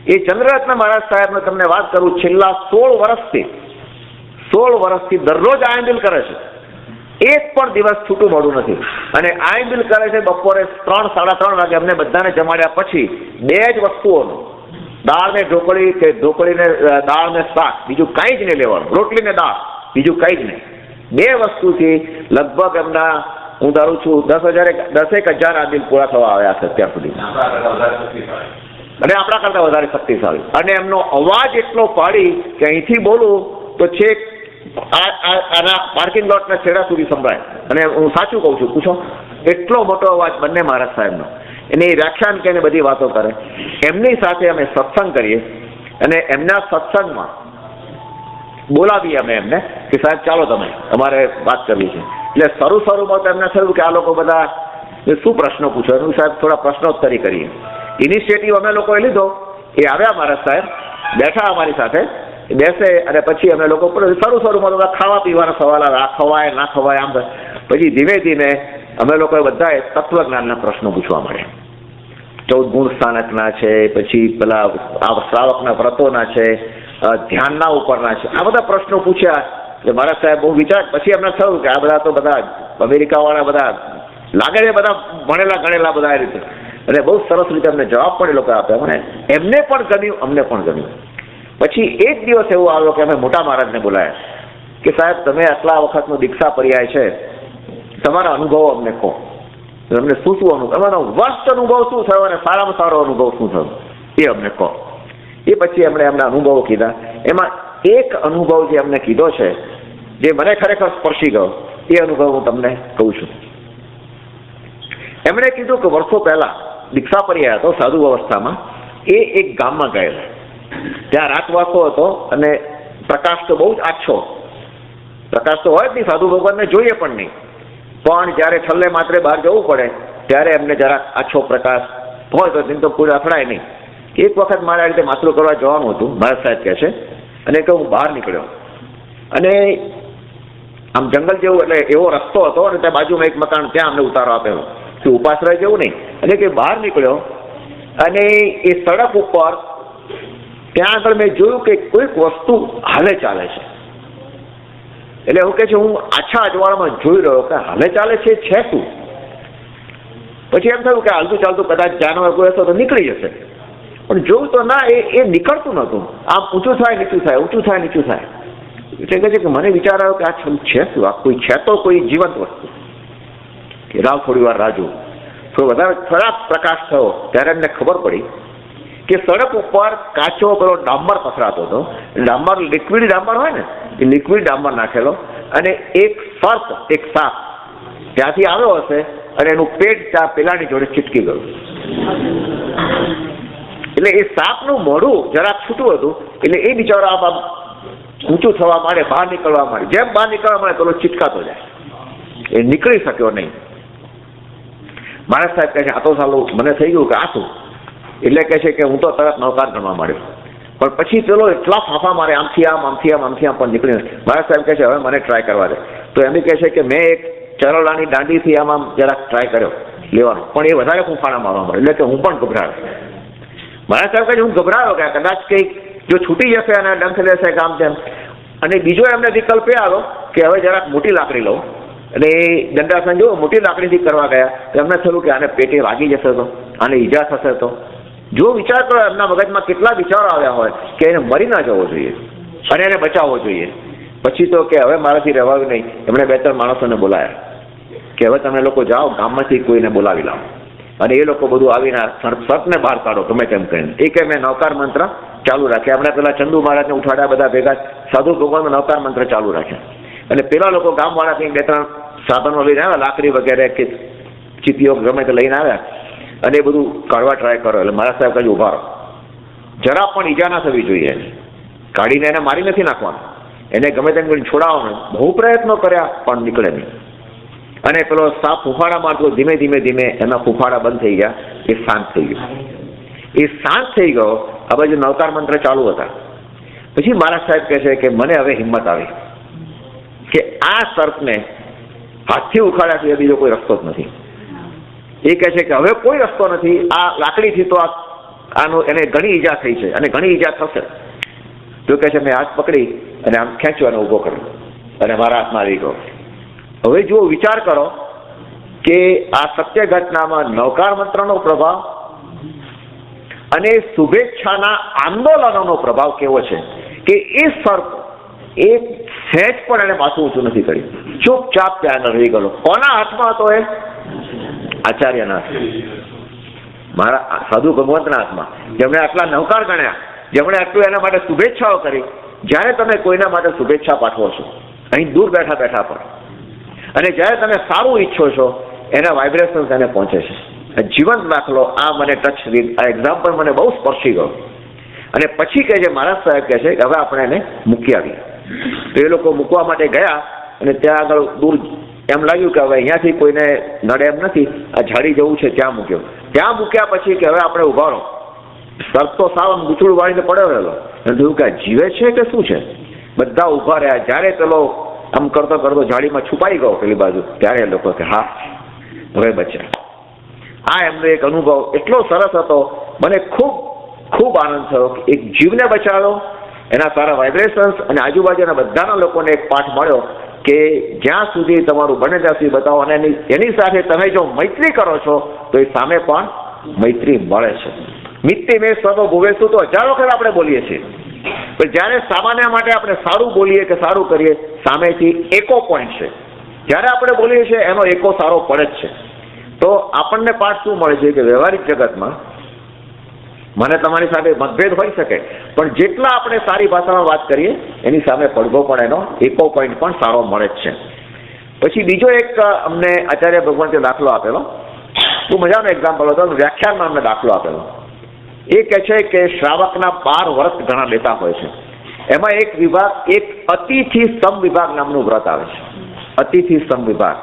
એ ચંદ્રરત્ન મહારાજ સાહેબને તમને વાત કરું, છેલ્લા 16 વર્ષથી દરરોજ આયંબિલ કરે છે. એક પણ દિવસ છૂટું મોડું નથી. અને આયંબિલ કરે છે બપોરે 3, 3:30 વાગે. અમને બધાને જમાડ્યા પછી 2 જ વસ્તુઓનું, દાળ ને ઢોકળી કે ઢોકળી ને દાળ ને શાક, બીજું કંઈ જ નહીં લેવાનું. રોટલી ને દાળ, બીજું કંઈ જ નહીં. 2 વસ્તુથી લગભગ એમના, હું ધારું છું 10,000 આદિલ પૂરા થવા આવ્યા છે અત્યાર સુધી. અને આપણા કરતા વધારે શક્તિશાળી. અને એમનો અવાજ એટલો પાડી કે અહીંથી બોલું તો છેક આના પાર્કિંગ લોટના છેડા સુધી સંભળાય. અને હું સાચું કહું છું, પૂછો, એટલો મોટો અવાજ બંને મહારાજ સાહેબનો. એને વ્યાખ્યાન કે બધી વાતો કરે. એમની સાથે અમે સત્સંગ કરીએ અને એમના સત્સંગમાં બોલાવીએ અમે એમને કે સાહેબ ચાલો તમે, અમારે વાત કરવી છે. એટલે શરૂમાં તો એમને થયું કે આ લોકો બધા શું પ્રશ્નો પૂછો, એનું સાહેબ થોડા પ્રશ્નોત્તરી કરીએ. ઇનિશિયેટિવ અમે લોકોએ લીધો. એ આવ્યા મહારાજ સાહેબ, બેઠા અમારી સાથે, બેસે અને પછી અમે લોકો શરૂમાં તો ખાવા પીવાના સવાલ આવે, આ ખવાય ના ખવાય આમ. પછી ધીમે ધીમે અમે લોકોએ બધાએ તત્વજ્ઞાનના પ્રશ્નો પૂછવા માંડ્યા. 14 ગુણ સ્થાનકના છે, પછી પેલા આ શ્રાવકના વ્રતોના છે, ધ્યાનના ઉપરના છે, આ બધા પ્રશ્નો પૂછ્યા. એટલે મહારાજ સાહેબ બહુ વિચાર, પછી એમને થયું કે આ બધા તો બધા અમેરિકાવાળા બધા લાગે છે, બધા ભણેલા ગણેલા બધા એ રીતે. અને બહુ સરસ રીતે અમને જવાબ પણ એ લોકો આપ્યા. મને એમને પણ ગમ્યું, અમને પણ ગમ્યું. પછી એક દિવસ એવો આવ્યો કે અમે મોટા મહારાજને બોલાયા કે સાહેબ તમે આટલા વખતનો દીક્ષા પર્યાય છે, તમારા અનુભવો અમને કહો. તમને શું અનુભવ, તમારો વર્સ્ટ અનુભવ શું થયો અને સારામાં સારો અનુભવ શું થયો એ અમને કહો. એ પછી એમણે એમના અનુભવો કીધા. એમાં એક અનુભવ જે અમને કીધો છે, જે મને ખરેખર સ્પર્શી ગયો, એ અનુભવ હું તમને કહું છું. એમણે કીધું કે વર્ષો પહેલા દીક્ષા પર્યાય હતો સાધુ અવસ્થામાં, એ એક ગામમાં ગયેલા. ત્યાં રાતવાસો હતો અને પ્રકાશ તો બહુ જ આછો, પ્રકાશ તો હોય જ નહીં, સાધુ ભગવાનને જોઈએ પણ નહીં. પણ જ્યારે છલ્લે માત્રે બહાર જવું પડે ત્યારે એમને જરાક આછો પ્રકાશ હોય તો તેમ તો પૂરા અથડાય નહીં. એક વખત મારે આ રીતે માથું કરવા જવાનું હતું, મહારાજ સાહેબ કહે છે, અને કે હું બહાર નીકળ્યો અને આમ જંગલ જેવું, એટલે એવો રસ્તો હતો અને ત્યાં બાજુમાં એક મકાન, ત્યાં અમને ઉતારો આપેલો કે ઉપાશ્રય જેવું નહીં. અને કે બહાર નીકળ્યો અને એ સડક ઉપર ત્યાં આગળ મેં જોયું કે કોઈક વસ્તુ હાલે ચાલે છે. એટલે એવું કહે છે, હું આછા અજવાળામાં જોઈ રહ્યો કે હાલે ચાલે છે શું. પછી એમ થયું કે હાલતું ચાલતું કદાચ જાનવર કોઈ હશે તો નીકળી જશે. પણ જોયું તો ના, એ નીકળતું નહોતું. આમ ઊંચું થાય નીચું થાય, ઊંચું થાય નીચું થાય. એટલે કહે છે કે મને વિચાર આવ્યો કે આ છે શું, આ કોઈ છે તો કોઈ જીવંત વસ્તુ. કે રાવ થોડી વાર રાજુ, થોડો વધારે ખરાબ પ્રકાશ થયો ત્યારે એમને ખબર પડી કે સડક ઉપર કાચો પેલો ડાંબર પથરાતો હતો. ડાંબર, લિક્વિડ ડાંબર હોય ને, એ લિક્વિડ ડાંબર નાખેલો. અને એક સર્પ, એક સાપ ત્યાંથી આવ્યો હશે અને એનું પેટ ત્યાં પેલાની જોડે ચીટકી ગયું. એટલે એ સાપનું મોઢું જરાક છૂટું હતું, એટલે એ બિચારો આમ ઊંચું થવા માંડે, બહાર નીકળવા માંડે. જેમ બહાર નીકળવા માંડે પેલો ચીટકાતો જાય, એ નીકળી શક્યો નહીં. મહારાજ સાહેબ કહે છે આ તો સાલું મને થઈ ગયું કે આ શું. એટલે કહે છે કે હું તો તરત નવકાર ગણવા માંડ્યો. પણ પછી પેલો એટલા ફાંફા મારે, આમથી આમ આમથી આમ આમથી આમ પણ નીકળી. મહારાજ સાહેબ કહે છે હવે મને ટ્રાય કરવા દે. તો એમ કહે છે કે મેં એક ચરલાની દાંડીથી આમ આમ જરાક ટ્રાય કર્યો લેવાનો, પણ એ વધારે ફૂંફાણા મારવા મળે. એટલે કે હું પણ ગભરાયો. મહારાજ સાહેબ કહે છે હું ગભરાયો કે કદાચ કંઈક જો છૂટી જશે અને ડંખ લેશે કામ તેમ. અને બીજો એમને વિકલ્પ એ આવ્યો કે હવે જરાક મોટી લાકડી લઉં. અને એ દંડાસન જો મોટી લાકડીથી કરવા ગયા તો એમને થયું કે આને પેટે વાગી જશે તો, આને ઈજા થશે તો. જો વિચાર કરો એમના મગજમાં કેટલા વિચારો આવ્યા હોય કે એને મરી ના જવો જોઈએ અને એને બચાવવો જોઈએ. પછી તો કે હવે મારાથી રહેવાયું નહીં. એમણે 2-3 માણસોને બોલાયા કે હવે તમે લોકો જાઓ, ગામમાંથી કોઈને બોલાવી લાવો. અને એ લોકો બધું આવીને સર્પને બહાર કાઢો ગમે તેમ કહીને. એ કે મેં નવકાર મંત્ર ચાલુ રાખ્યા. એમણે પેલા ચંદુ મહારાજને ઉઠાડ્યા, બધા ભેગા સાધુ ભગવાનનો નવકાર મંત્ર ચાલુ રાખ્યા. અને પેલા લોકો ગામવાળા કંઈક 2-3 સાધનો લઈને આવ્યા, લાકડી વગેરે કે ચીપીઓ ગમે તે લઈને આવ્યા અને એ બધું કાઢવા ટ્રાય કરો. એટલે મારા સાહેબ કહ્યું ઉભા રહો, જરા પણ ઈજા ના થવી જોઈએ. કાઢીને એને મારી નથી નાખવાનું, એને ગમે તેમ કરીને છોડાવવાનું. બહુ પ્રયત્નો કર્યા પણ નીકળે નહીં. અને પેલો સાપ ફૂફાડા મારતો, ધીમે ધીમે ધીમે એના ફૂફાડા બંધ થઈ ગયા. એ શાંત થઈ ગયો. એ શાંત થઈ ગયો. આ બાજુ નવકાર મંત્ર ચાલુ હતા. પછી મારા સાહેબ કહે છે કે મને હવે હિંમત આવી. કે આ સર્પને હાથથી ઉખાડ્યા સિવાય બીજો કોઈ રસ્તો જ નથી. એ કહે છે કે હવે કોઈ રસ્તો નથી, આ લાકડીથી તો આનો એને ઘણી ઈજા થઈ છે અને ઘણી ઈજા થશે. તો કહે છે મેં હાથ પકડી અને આમ ખેંચવાનો ઊભો કર્યો અને મારા હાથમાં આવી ગયો. હવે જુઓ, વિચાર કરો કે આ સત્ય ઘટનામાં નવકાર મંત્રનો પ્રભાવ અને શુભેચ્છાના આંદોલનોનો પ્રભાવ કેવો છે કે એ સર્પ એક સહેજ પણ એને માથું ઊંચું નથી કર્યું, ચૂપચાપ ત્યાં રહી ગયો. કોના હાથમાં હતો એ? આચાર્યના હાથમાં, મારા સાધુ ભગવંતના હાથમાં, જેમણે આટલા નવકાર ગણ્યા, જેમણે આટલું એના માટે શુભેચ્છાઓ કરી. જ્યારે તમે કોઈના માટે શુભેચ્છા પાઠવો છો અહીં દૂર બેઠા બેઠા પણ, અને જ્યારે તમે સારું ઈચ્છો છો એના વાઇબ્રેશન્સ એને પહોંચે છે. જીવંત દાખલો, આ મને ટચ, આ એક્ઝામ્પલ મને બહુ સ્પર્શી ગયો. અને પછી કહે છે, મહારાજ સાહેબ કહે છે કે હવે આપણે એને મૂકી આવીએ. તો એ લોકો મૂકવા માટે ગયા અને ત્યાં આગળ દૂર એમ લાગ્યું કે હવે અહીંયાથી કોઈને નડે એમ નથી, આ ઝાડી જવું છે, ત્યાં મૂક્યો. ત્યાં મૂક્યા પછી કે હવે આપણે ઉભા રહો. સર્પ તો સાવ ગૂંચળું વાળીને પડ્યો રહેલો, અને જોયું કે જીવે છે કે શું છે. બધા ઉભા રહ્યા. જ્યારે પેલો આમ કરતો કરતો ઝાડીમાં છુપાઈ ગયો પેલી બાજુ, ત્યારે એ લોકો કે હા હવે બચ્યા. આ એમનો એક અનુભવ એટલો સરસ હતો, મને ખૂબ ખૂબ આનંદ થયો કે એક જીવને બચાવ્યો, એના સારા વાઇબ્રેશન્સ, અને આજુબાજુના બધાના લોકોને એક પાઠ મળ્યો કે જ્યાં સુધી તમારું બને ત્યાં સુધી બતાવો, અને એની સાથે તમે જો મૈત્રી કરો છો તો એ સામે પણ મૈત્રી મળે છે. મિત્તિ મેં સર્વ ભુવેસુ તો હજારો વખત આપણે બોલીએ છીએ, પણ જ્યારે સામાન્ય માટે આપણે સારું બોલીએ કે સારું કરીએ, સામેથી એકો પોઈન્ટ છે. જ્યારે આપણે બોલીએ છીએ એનો એકો સારો પડે જ છે. તો આપણને પાઠ શું મળે છે કે વ્યવહારિક જગતમાં મને તમારી સાથે મતભેદ હોઈ શકે, પણ જેટલા આપણે સારી ભાષામાં વાત કરીએ એની સામે પડઘો પણ એનો એકો પોઈન્ટ પણ સારો મળે જ છે. પછી બીજો એક અમને આચાર્ય ભગવંતે દાખલો આપેલો, બહુ મજાનો એક્ઝામ્પલ હતો, વ્યાખ્યાનમાં અમને દાખલો આપેલો. એ કહે છે કે શ્રાવકના 12 વ્રત ઘણા લેતા હોય છે. એમાં એક વિભાગ, એક અતિથિ સમ વિભાગ નામનું વ્રત આવે છે. અતિથિ સમ વિભાગ.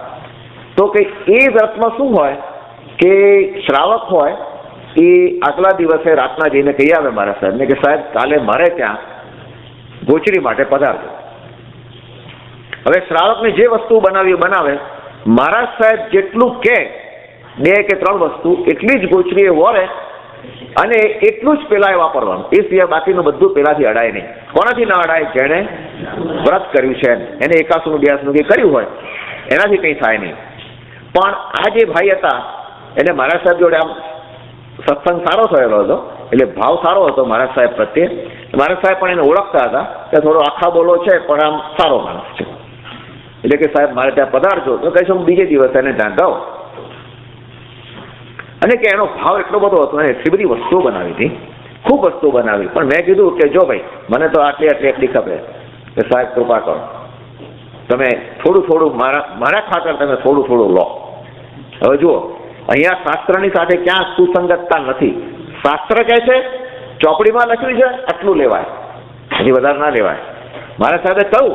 તો કે એ વ્રતમાં શું હોય કે શ્રાવક હોય એ આગલા દિવસે રાતના જઈને કહી આવે મારા સાહેબને કે સાહેબ કાલે મારે ત્યાં ગોચરી માટે પધારજો. હવે શ્રાવકને જે વસ્તુ બનાવી બનાવે, મહારાજ સાહેબ જેટલું કે 2 કે 3 વસ્તુ એટલી જ ગોચરી એ વોરે અને એટલું જ પેલા એ વાપરવાનું. એ સિવાય બાકીનું બધું પેલાથી અડાય નહીં. કોનાથી ના અડાય? જેણે વ્રત કર્યું છે એને, એકાસુનું 82 કે કર્યું હોય એનાથી કંઈ થાય નહીં. પણ આ જે ભાઈ હતા એને મહારાજ સાહેબ જોડે આમ સત્સંગ સારો થયેલો હતો, એટલે ભાવ સારો હતો મહારાજ સાહેબ પ્રત્યે. મહારાજ સાહેબ પણ એને ઓળખતા હતા કે થોડો આખા બોલો છે પણ આમ સારો માણસ છે. એટલે કે સાહેબ મારે ત્યાં પધારજો. તો કહીશું બીજે દિવસે એને ત્યાં ગાઓ. અને કે એનો ભાવ એટલો બધો હતો, એને એટલી બધી વસ્તુઓ બનાવી હતી, ખૂબ વસ્તુઓ બનાવી. પણ મેં કીધું કે જો ભાઈ મને તો આટલી ખબર કે સાહેબ કૃપા કરો, તમે થોડું થોડું મારા ખાતર તમે થોડું થોડું લો. હવે જુઓ, અહીંયા શાસ્ત્રની સાથે ક્યાં સુસંગતતા નથી. શાસ્ત્ર કહે છે ચોપડીમાં લખ્યું છે આટલું લેવાય, હજી વધારે ના લેવાય. મારા સાથે કહું,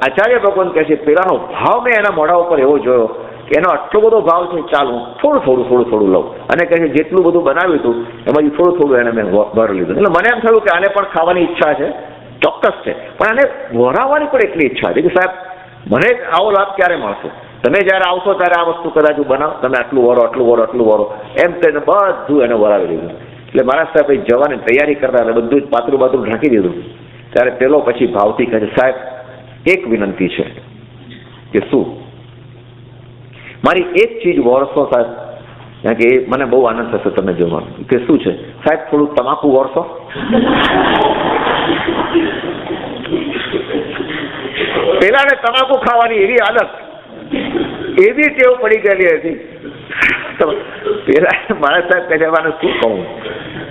આચાર્ય ભગવાન કહે છે પેલાનો ભાવ મેં એના મોઢા ઉપર એવો જોયો કે એનો આટલો બધો ભાવ છે, ચાલું થોડું લઉં. અને કહે છે જેટલું બધું બનાવ્યું હતું એમાંથી થોડું એને મેં ભર લીધું. એટલે મને એમ થયું કે આને પણ ખાવાની ઈચ્છા છે, ચોક્કસ છે, પણ આને વરાવવાની પણ એટલી ઈચ્છા છે કે સાહેબ મને આવો લાભ ક્યારે મળશે? તમે જ્યારે આવશો ત્યારે આ વસ્તુ કદાચ બનાવો, તમે આટલું વરો આટલું વરો એમ તેને બધું એને વરાવી દીધું. એટલે મારા સાહેબ જવાની તૈયારી કરતા એટલે બધું જ પાતળું ઢાંકી દીધું. ત્યારે પેલો પછી ભાવથી કહે છે સાહેબ એક વિનંતી છે. કે શું? મારી એક ચીજ વરસો સાહેબ, કારણ કે એ મને બહુ આનંદ થશે તમે જોવાનું. કે શું છે? સાહેબ થોડું તમાકુ વરસો. પેલાને તમાકુ ખાવાની એવી આદત, એવી ટેવ પડી ગયેલી હતી. પેલા મારા સાહેબ કહે છે શું કહું,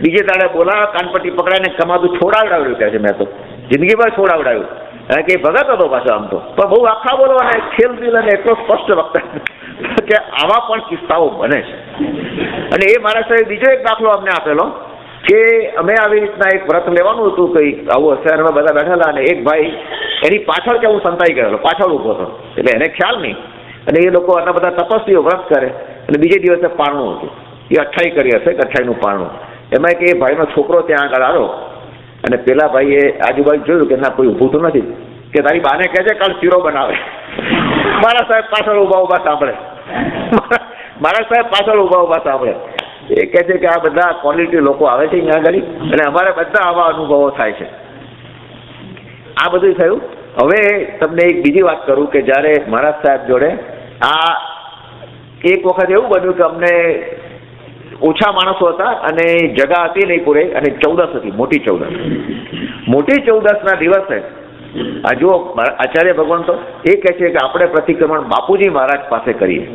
બીજે દાડે બોલાવે કાનપટ્ટી પકડાઈને કમાતું છોડાવડાવ્યું કહે છે. મેં તો જિંદગીમાં છોડાવડાવ્યું, કારણ કે ભગત હતો પાછો આમ તો, પણ બહુ આખા બોલો અને ખેલ દિલ અને એટલો સ્પષ્ટ વક્તા કે આવા પણ કિસ્સાઓ બને છે. અને એ મારા સાહેબ બીજો એક દાખલો અમને આપેલો કે અમે આવી રીતના એક વ્રત લેવાનું હતું, કંઈ આવું હશે, અમે બધા બેઠેલા અને એક ભાઈ એની પાછળ કે હું સંતાઈ ગયેલો, પાછળ ઊભો હતો, એટલે એને ખ્યાલ નહીં. અને એ લોકો આટલા બધા તપસ્વીઓ વ્રત કરે અને બીજે દિવસે પારણું હતું. એ 28 કરી હશે કે 28નું પારણું. એમાં કે એ ભાઈનો છોકરો ત્યાં આગળ આવ્યો અને પેલા ભાઈએ આજુબાજુ જોયું કે ના કોઈ ઊભું તો નથી, કે તારી બાને કહે છે કાલ શીરો બનાવે. મારા સાહેબ પાછળ ઉભા સાંભળે, મારા સાહેબ પાછળ ઉભા સાંભળે. એ કહે છે કે આ બધા ક્વોલિટી લોકો આવે છે અહીંયા આગળ અને અમારે બધા આવા અનુભવો થાય છે. આ બધું થયું. હવે તમને એક બીજી વાત કરું કે જ્યારે મહારાજ સાહેબ જોડે આ એક વખત એવું બન્યું કે અમને ઓછા માણસો હતા અને જગા હતી નહીં પૂરે અને 14 હતી, મોટી 14. મોટી 14ના દિવસે આ જુઓ આચાર્ય ભગવાન તો એ કહે છે કે આપણે પ્રતિક્રમણ બાપુજી મહારાજ પાસે કરીએ.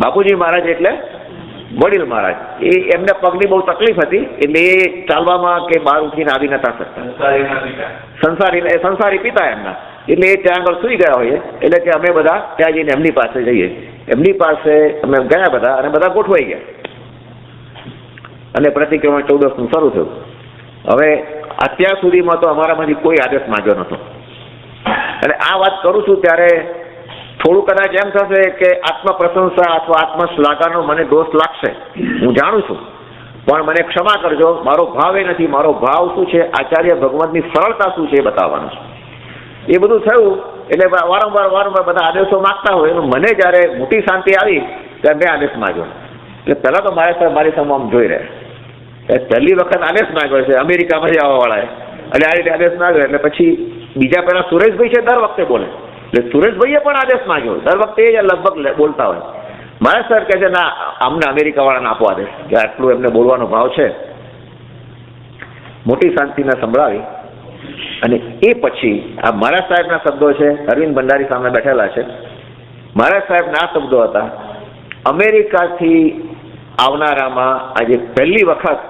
બાપુજી મહારાજ એટલે વડીલ મહારાજ. એ એમને પગની બહુ તકલીફ હતી એટલે એ ચાલવામાં કે બહાર ઉઠીને આવી નતા શકતા. સંસારી પિતા એમના, એટલે એ ત્યાં આગળ સુઈ ગયા હોઈએ. એટલે કે અમે બધા ત્યાં જઈને એમની પાસે જઈએ. એમની પાસે અમે ગયા બધા અને બધા ગોઠવાઈ ગયા અને પ્રતિક્રમણ 14નું શરૂ થયું. હવે અત્યાર સુધીમાં તો અમારામાંથી કોઈ આદેશ માંગ્યો નહોતો. અને આ વાત કરું છું ત્યારે થોડું કદાચ એમ થશે કે આત્મ પ્રશંસા અથવા આત્મ શ્લાઘાનો મને દોષ લાગશે, હું જાણું છું, પણ મને ક્ષમા કરજો. મારો ભાવ એ નથી. મારો ભાવ શું છે, આચાર્ય ભગવંતની સરળતા શું છે એ બતાવવાનું છે. એ બધું થયું એટલે વારંવાર બધા આદેશો માગતા હોય. મને જ્યારે મોટી શાંતિ આવી ત્યારે મેં આદેશ માગ્યો. એટલે પહેલાં તો મારી સામે આમ જોઈ રહ્યા, પહેલી વખત આદેશ માગ્યો છે અમેરિકામાંથી આવવાવાળાએ અને આ રીતે આદેશ માગ્યો. એટલે પછી બીજા પહેલાં સુરેશભાઈ છે દર વખતે બોલે, એટલે સુરેશભાઈએ પણ આદેશ માગ્યો. દર વખતે એ લગભગ બોલતા હોય. મારા સર કહે છે ના, અમને અમેરિકાવાળાને આપો આદેશ કે આટલું એમને બોલવાનો ભાવ છે. મોટી શાંતિને સંભળાવી અને એ પછી આ મહારાજ સાહેબના શબ્દો છે, અરવિંદ ભંડારી સામે બેઠેલા છે. મહારાજ સાહેબના આ શબ્દો હતા, અમેરિકાથી આવનારામાં આજે પહેલી વખત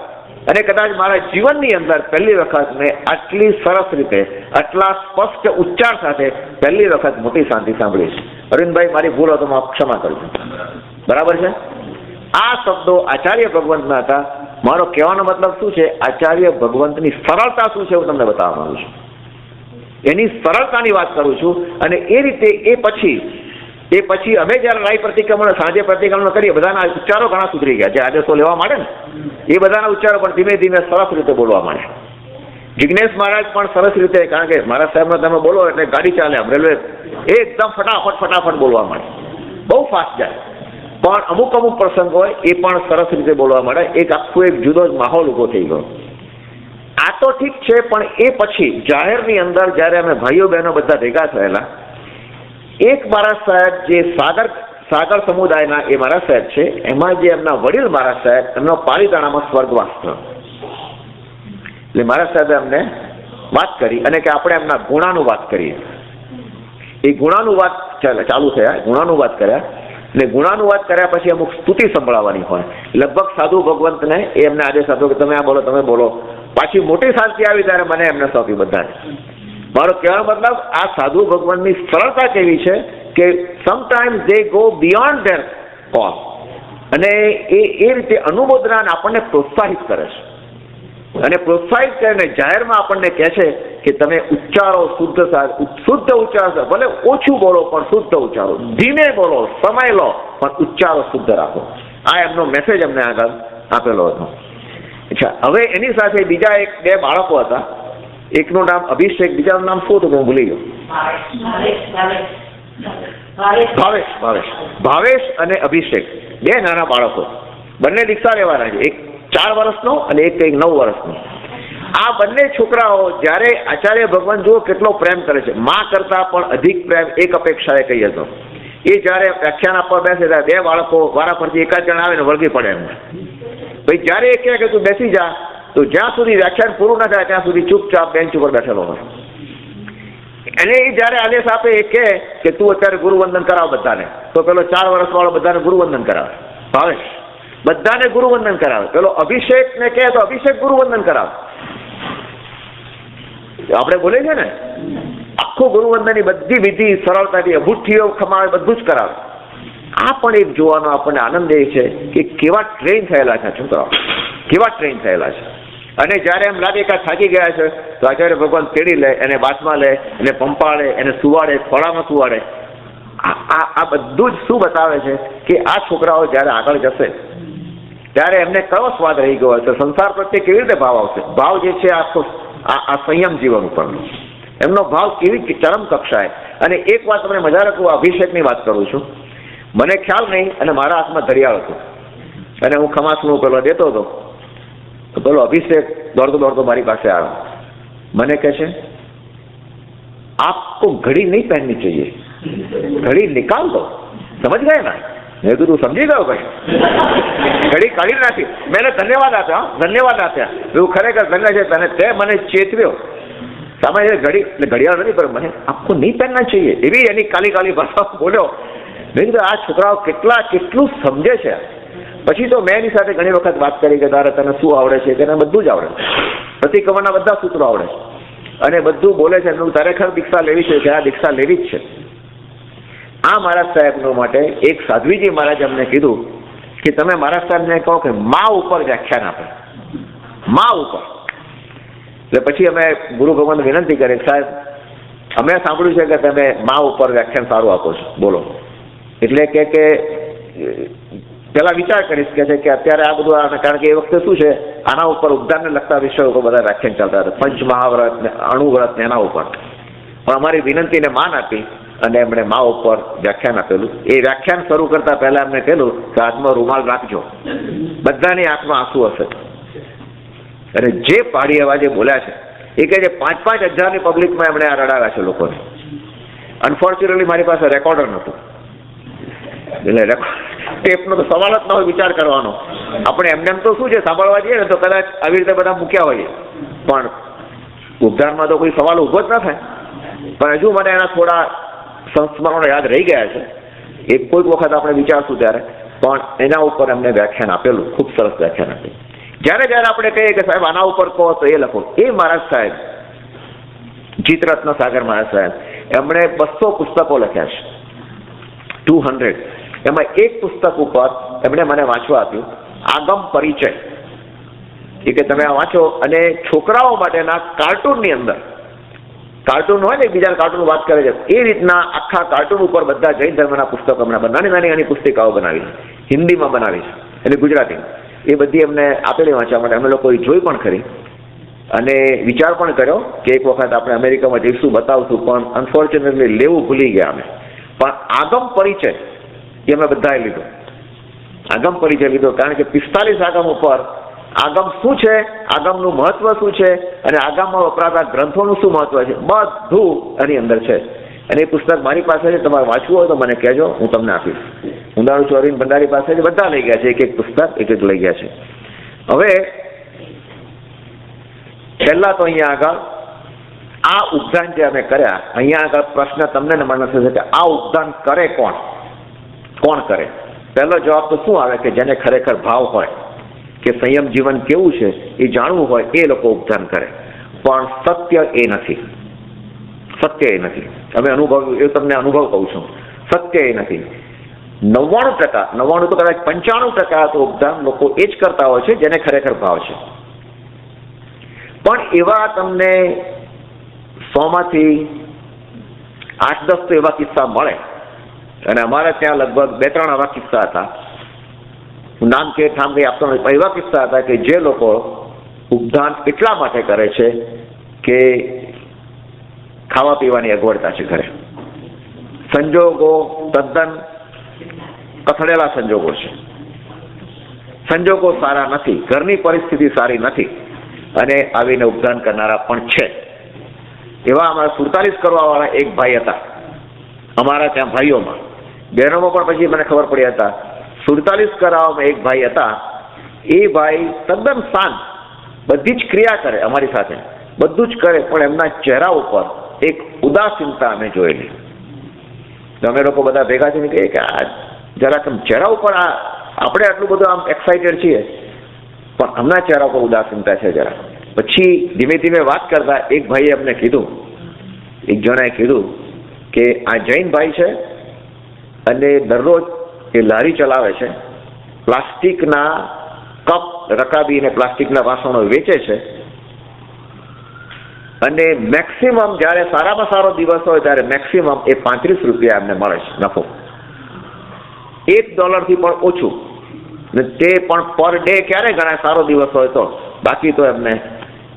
અને કદાચ મારા જીવનની અંદર પહેલી વખત મેં આટલી સરસ રીતે આટલા સ્પષ્ટ ઉચ્ચાર સાથે પહેલી વખત મોટી શાંતિ સાંભળી છે. અરવિંદભાઈ, મારી ભૂલ હોય તો માફ ક્ષમા કરજો. બરાબર છે? આ શબ્દો આચાર્ય ભગવંતના હતા. મારો કહેવાનો મતલબ શું છે, આચાર્ય ભગવંતની સરળતા શું છે હું તમને બતાવવા માંગુ છું. એની સરળતાની વાત કરું છું. અને એ રીતે એ પછી અમે જ્યારે રાય પ્રતિક્રમણ સાંજે પ્રતિક્રમણ કરીએ, બધાના ઉચ્ચારો ઘણા સુધરી ગયા. જે આદેશો લેવા માંડે ને એ બધાના ઉચ્ચારો પણ ધીમે ધીમે સરસ રીતે બોલવા માંડે. જિજ્ઞેશ મહારાજ પણ સરસ રીતે, કારણ કે મારા સાહેબનો તમે બોલો એટલે ગાડી ચાલે આમ, રેલવે એકદમ ફટાફટ બોલવા માંડે, બહુ ફાસ્ટ જાય. પણ અમુક પ્રસંગ હોય એ પણ સરસ રીતે બોલવા માંડે. એક આખું એક જુદો જ માહોલ ઊભો થઈ ગયો. આ તો ઠીક છે, પણ એ પછી જાહેરની અંદર જ્યારે અમે ભાઈઓ બહેનો બધા ભેગા થયેલા, એક મહારાજ સાહેબ જે સાગર સમુદાયના એ મહારાજ સાહેબ છે, એમાં જે એમના વડીલ મહારાજ સાહેબ, એમનો પાલીતાણામાં સ્વર્ગવાસ થયો. એટલે મહારાજ સાહેબે અમને વાત કરી અને કે આપણે એમના ગુણાનું વાત કરીએ. એ ગુણાનું વાત ચાલુ થયા, ગુણાનું વાત કર્યા અને ગુણાનું વાત કર્યા પછી અમુક સ્તુતિ સંભળાવવાની હોય. લગભગ સાધુ ભગવંતને એ એમને આદેશ આપ્યો કે તમે આ બોલો. પાછી મોટી શાંતિ આવી ત્યારે મને એમને સોંપી બધાને. મારો કહેવાનો મતલબ આ સાધુ ભગવાનની સરળતા કેવી છે કે sometimes they go beyond there call, અને એ રીતે અનુમોદનાને આપણને પ્રોત્સાહિત કરે છે. અને પ્રોત્સાહિત કરીને જાહેરમાં આપણને કહે છે કે તમે ઉચ્ચારો શુદ્ધ ઉચ્ચારો, ભલે ઓછું બોલો પણ શુદ્ધ ઉચ્ચારો, ધીમે બોલો, સમય લો પણ ઉચ્ચારો શુદ્ધ રાખો. આ એમનો મેસેજ અમને આગળ આપેલો હતો. અચ્છા, હવે એની સાથે બીજા બે બાળકો હતા. એકનું નામ અભિષેક, બીજાનું નામ શું હતું હું ભૂલી ગયો. ભાવેશ અને અભિષેક, બે નાના બાળકો, બંને દીક્ષા લેવાના છે. એક 4 વર્ષનો અને એક 9 વર્ષનો. આ બંને છોકરાઓ જ્યારે આચાર્ય ભગવાન જુઓ કેટલો પ્રેમ કરે છે, માં કરતા પણ અધિક પ્રેમ એક અપેક્ષાએ કહીએ તો. એ જ્યારે વ્યાખ્યાન આપવા બેસે ત્યારે બે બાળકો વારા પરથી એકાદ જણ આવે ને વળગી પડે એમને. ભાઈ જ્યારે એ કહે કે તું બેસી જા, તો જ્યાં સુધી વ્યાખ્યાન પૂરું ના થાય ત્યાં સુધી ચૂપચાપ બેન્ચ ઉપર બેઠેલો હોય. અને એ જ્યારે આદેશ આપે એ કહે કે તું અત્યારે ગુરુવંદન કરાવ બધાને, તો પેલો 4 વર્ષવાળો બધાને ગુરુવંદન કરાવે. ભાવેશ બધાને ગુરુવંદન કરાવે. પેલો અભિષેક ને કહે તો અભિષેક ગુરુવંદન કરાવે. આપણે બોલે છે ને, આખું ગુરુવંદનની બધી વિધિ સરળતાથી અભૂઠીઓ ખમાવે, બધું જ કરાવે. આ પણ એક જોવાનો આપણને આનંદ એ છે કે કેવા ટ્રેન થયેલા છે છોકરાઓ, કેવા ટ્રેન થયેલા છે. અને જ્યારે એમ લાગે કે થાકી ગયા છે તો આચાર્ય ભગવાન તેડી લે, એને બાથમાં લે, એને પંપાડે, એને સુવાડે, ખોળામાં સુવાડે. આ બધું જ શું બતાવે છે કે આ છોકરાઓ જ્યારે આગળ જશે ત્યારે એમને કયો સ્વાદ રહી ગયો હશે, સંસાર પ્રત્યે કેવી રીતે ભાવ આવશે. ભાવ જે છે આ સંયમ જીવન ઉપરનો એમનો ભાવ કેવી ચરમ કક્ષાએ, અને એક વાત તમને મજા રાખું, અભિષેકની વાત કરું છું. મને ખ્યાલ નહીં અને મારા હાથમાં ઘડિયાળ હતું અને હું ખમાસનું પેલો દેતો હતો, તો પેલો અભિષેક દોડતો દોડતો મારી પાસે આવ્યો. મને કહે છે, आपको घड़ी नहीं पहननी चाहिए, घड़ी निकाल दो. समझ गए ना? મેં કીધું સમજી ગયો ભાઈ, ઘડી કાઢી નાખી. મેં ધન્યવાદ આપ્યા, ધન્યવાદ આપ્યા. એવું ખરેખર ધન્ય છે તને, તે મને ચેતવ્યો. સામાન્ય ઘડિયાળ નથી, પણ મને આપકો નહીં પહેનના चाहिए એવી એની કાલી કાલી ભાષા બોલ્યો. મેં કીધું આ છોકરાઓ કેટલું સમજે છે. પછી તો મેં એની સાથે ઘણી વખત વાત કરી કે તારે તને શું આવડે છે, કે બધું જ આવડે, પ્રતિક્રમણના બધા સૂત્રો આવડે અને બધું બોલે છે. ખરેખર દીક્ષા લેવી છે, કે આ દીક્ષા લેવી જ છે. આ મહારાજ સાહેબનો માટે એક સાધ્વીજી મહારાજ અમને કીધું કે તમે મહારાજ સાહેબને કહો કે મા ઉપર વ્યાખ્યાન આપે, મા ઉપર. એટલે પછી અમે ગુરુ ભગવાનને વિનંતી કરી, સાહેબ અમે સાંભળ્યું છે કે તમે મા ઉપર વ્યાખ્યાન સારું આપો છો, બોલો. એટલે કે પેલા વિચાર કરીશ કે અત્યારે આ બધું, કારણ કે એ વખતે શું છે, આના ઉપર ઉદ્ધારને લગતા વિષયો ઉપર બધા વ્યાખ્યાન ચાલતા હતા, પંચ મહાવ્રત ને અણુવ્રત ને એના ઉપર. પણ અમારી વિનંતીને માન આપી અને એમણે મા ઉપર વ્યાખ્યાન આપેલું. એ વ્યાખ્યાન શરૂ કરતા પહેલા એમને કહેલું કે હાથમાં રૂમાલ રાખજો, બધાની આંખમાં આંસુ હશે. અને જે પાડી અવાજે બોલ્યા છે એ કહે છે 5,000-5,000ની પબ્લિકમાં એમણે આ રડાવ્યા છે લોકોને. અનફોર્ચ્યુનેટલી મારી પાસે રેકોર્ડર નહોતું, એટલે ટેપનો તો સવાલ જ ન હોય વિચાર કરવાનો. આપણે એમને એમ તો શું છે, સાંભળવા જઈએ ને તો કદાચ આવી રીતે બધા મૂક્યા હોઈએ, પણ ઉદ્ધારમાં તો કોઈ સવાલ ઊભો જ ન થાય. પણ હજુ મને એના થોડા સંસ્મરણો યાદ રહી ગયા છે. એક કોઈક વખત આપણે વિચારશું ત્યારે, પણ એના ઉપર એમને વ્યાખ્યાન આપેલું, ખૂબ સરસ વ્યાખ્યાન આપેલું. જ્યારે જ્યારે આપણે કહીએ કે સાહેબ આના ઉપર કહો તો એ લખો, એ મહારાજ સાહેબ જીતરત્ન સાગર મહારાજ સાહેબ એમણે 200 પુસ્તકો લખ્યા છે, 200. એમાં એક પુસ્તક ઉપર એમણે મને વાંચવા આપ્યું, આગમ પરિચય. એ કે તમે આ વાંચો અને છોકરાઓ માટેના કાર્ટૂનની અંદર, કાર્ટૂન હોય ને બીજા કાર્ટૂન વાત કરે છે, એ રીતના આખા કાર્ટૂન ઉપર બધા જૈન ધર્મના પુસ્તકો હમણાં નાની નાની પુસ્તિકાઓ બનાવી, હિન્દીમાં બનાવી છે અને ગુજરાતીમાં. એ બધી એમને આપેલી વાંચવા માટે. અમે લોકોએ જોઈ પણ ખરી અને વિચાર પણ કર્યો કે એક વખત આપણે અમેરિકામાં જઈશું, બતાવશું, પણ અનફોર્ચ્યુનેટલી લેવું ભૂલી ગયા અમે. પણ આગમ પરિચય એ અમે બધાએ લીધો, આગમ પરિચય લીધો, કારણ કે 45 આગમ ઉપર આગમ શું છે, આગમનું મહત્વ શું છે અને આગમમાં વપરાતા ગ્રંથોનું શું મહત્વ છે, બધું એની અંદર છે. અને એ પુસ્તક મારી પાસે છે, તમારે વાંચવું હોય તો મને કહેજો, હું તમને આપીશ. ઉંદાણુ ચોરીન ભંડારી પાસે બધા લઈ ગયા છે, એક પુસ્તક એક લઈ ગયા છે. હવે પહેલા તો અહીંયા આગળ આ ઉપદાન જે અમે કર્યા, અહીંયા આગળ પ્રશ્ન તમને ને મને થશે કે આ ઉપદાન કરે કોણ, કોણ કરે? પહેલો જવાબ તો શું આવે કે જેને ખરેખર ભાવ હોય કે સંયમ જીવન કેવું છે એ જાણવું હોય એ લોકો ઉપદાન કરે. પણ સત્ય એ નથી, સત્ય એ નથી. અમે અનુભવ, એ તમને અનુભવ કહું છું, સત્ય એ નથી. 99%, 99 તો કદાચ 95% તો ઉપદાન લોકો એ જ કરતા હોય છે જેને ખરેખર ભાવ છે. પણ એવા તમને 100માંથી 8-10 તો એવા કિસ્સા મળે, અને અમારે ત્યાં લગભગ 2-3 આવા કિસ્સા હતા. હું નામ કે ઠામ કંઈ આપતો નથી, એવા કિસ્સા હતા કે જે લોકો ઉપદાન એટલા માટે કરે છે કે ખાવા પીવાની અગવડતા છે ઘરે, સંજોગો તદ્દન કથળેલા સંજોગો છે, સંજોગો સારા નથી, ઘરની પરિસ્થિતિ સારી નથી, અને આવીને ઉપદાન કરનારા પણ છે. એવા અમારા 47 કરવાવાળા એક ભાઈ હતા અમારા ત્યાં ભાઈઓમાં, બહેનોમાં પણ પછી મને ખબર પડી હતા. 47 કરાવવામાં એક ભાઈ હતા, એ ભાઈ તદ્દન શાંત, બધી જ ક્રિયા કરે અમારી સાથે, બધું જ કરે, પણ એમના ચહેરા ઉપર એક ઉદાસીનતા અમે જોયેલી. અમે લોકો બધા ભેગા થઈને કહીએ કે આ જરાક ચહેરા ઉપર આપણે આટલું બધું આમ એક્સાઇટેડ છીએ, પણ હમણાં ચહેરા ઉપર ઉદાસીનતા છે જરા. પછી ધીમે ધીમે વાત કરતા એક ભાઈએ અમને કીધું, એક જણાએ કીધું કે આ જૈન ભાઈ છે અને દરરોજ એ લારી ચલાવે છે, પ્લાસ્ટિકના કપ રકાબી અને પ્લાસ્ટિકના વાસણો વેચે છે, અને મેક્સિમમ જ્યારે સારામાં સારો દિવસ હોય ત્યારે મેક્સિમમ એ 35 રૂપિયા એમને મળે છે નફો, $1 થી પણ ઓછું. તે પણ પર ડે ક્યારે ગણાય સારો દિવસ હોય તો, બાકી તો એમને.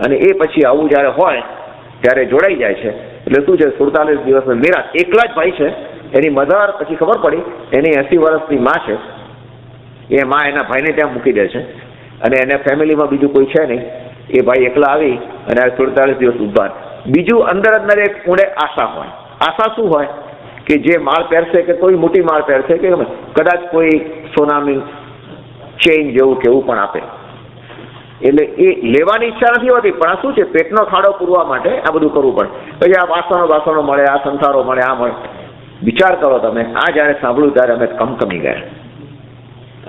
અને એ પછી આવું જ્યારે હોય ત્યારે જોડાઈ જાય છે. એટલે શું છે 47 દિવસ નિરાશ. એકલા જ ભાઈ છે. એની મધર પછી ખબર પડી એની 80 વર્ષની માં છે. એ માં એના ભાઈને ત્યાં મૂકી દે છે અને એને ફેમિલીમાં બીજું કોઈ છે નહીં. એ ભાઈ એકલા આવી અને 47 દિવસ ઉભા. બીજું અંદર એક ઊંડે આશા હોય. આશા શું હોય કે જે માળ પહેરશે કે કોઈ મોટી માળ પહેરશે કે કદાચ કોઈ સોનાની ચેઇન જેવું કેવું પણ આપે. એટલે એ લેવાની ઈચ્છા નથી હોતી, પણ આ શું છે પેટનો ખાડો પૂરવા માટે આ બધું કરવું પડે. પછી આ વાસણો મળે, આ સંસારો મળે, આ મળે. વિચાર કરો તમે. આ જ્યારે સાંભળ્યું ત્યારે અમે કમકમી ગયા.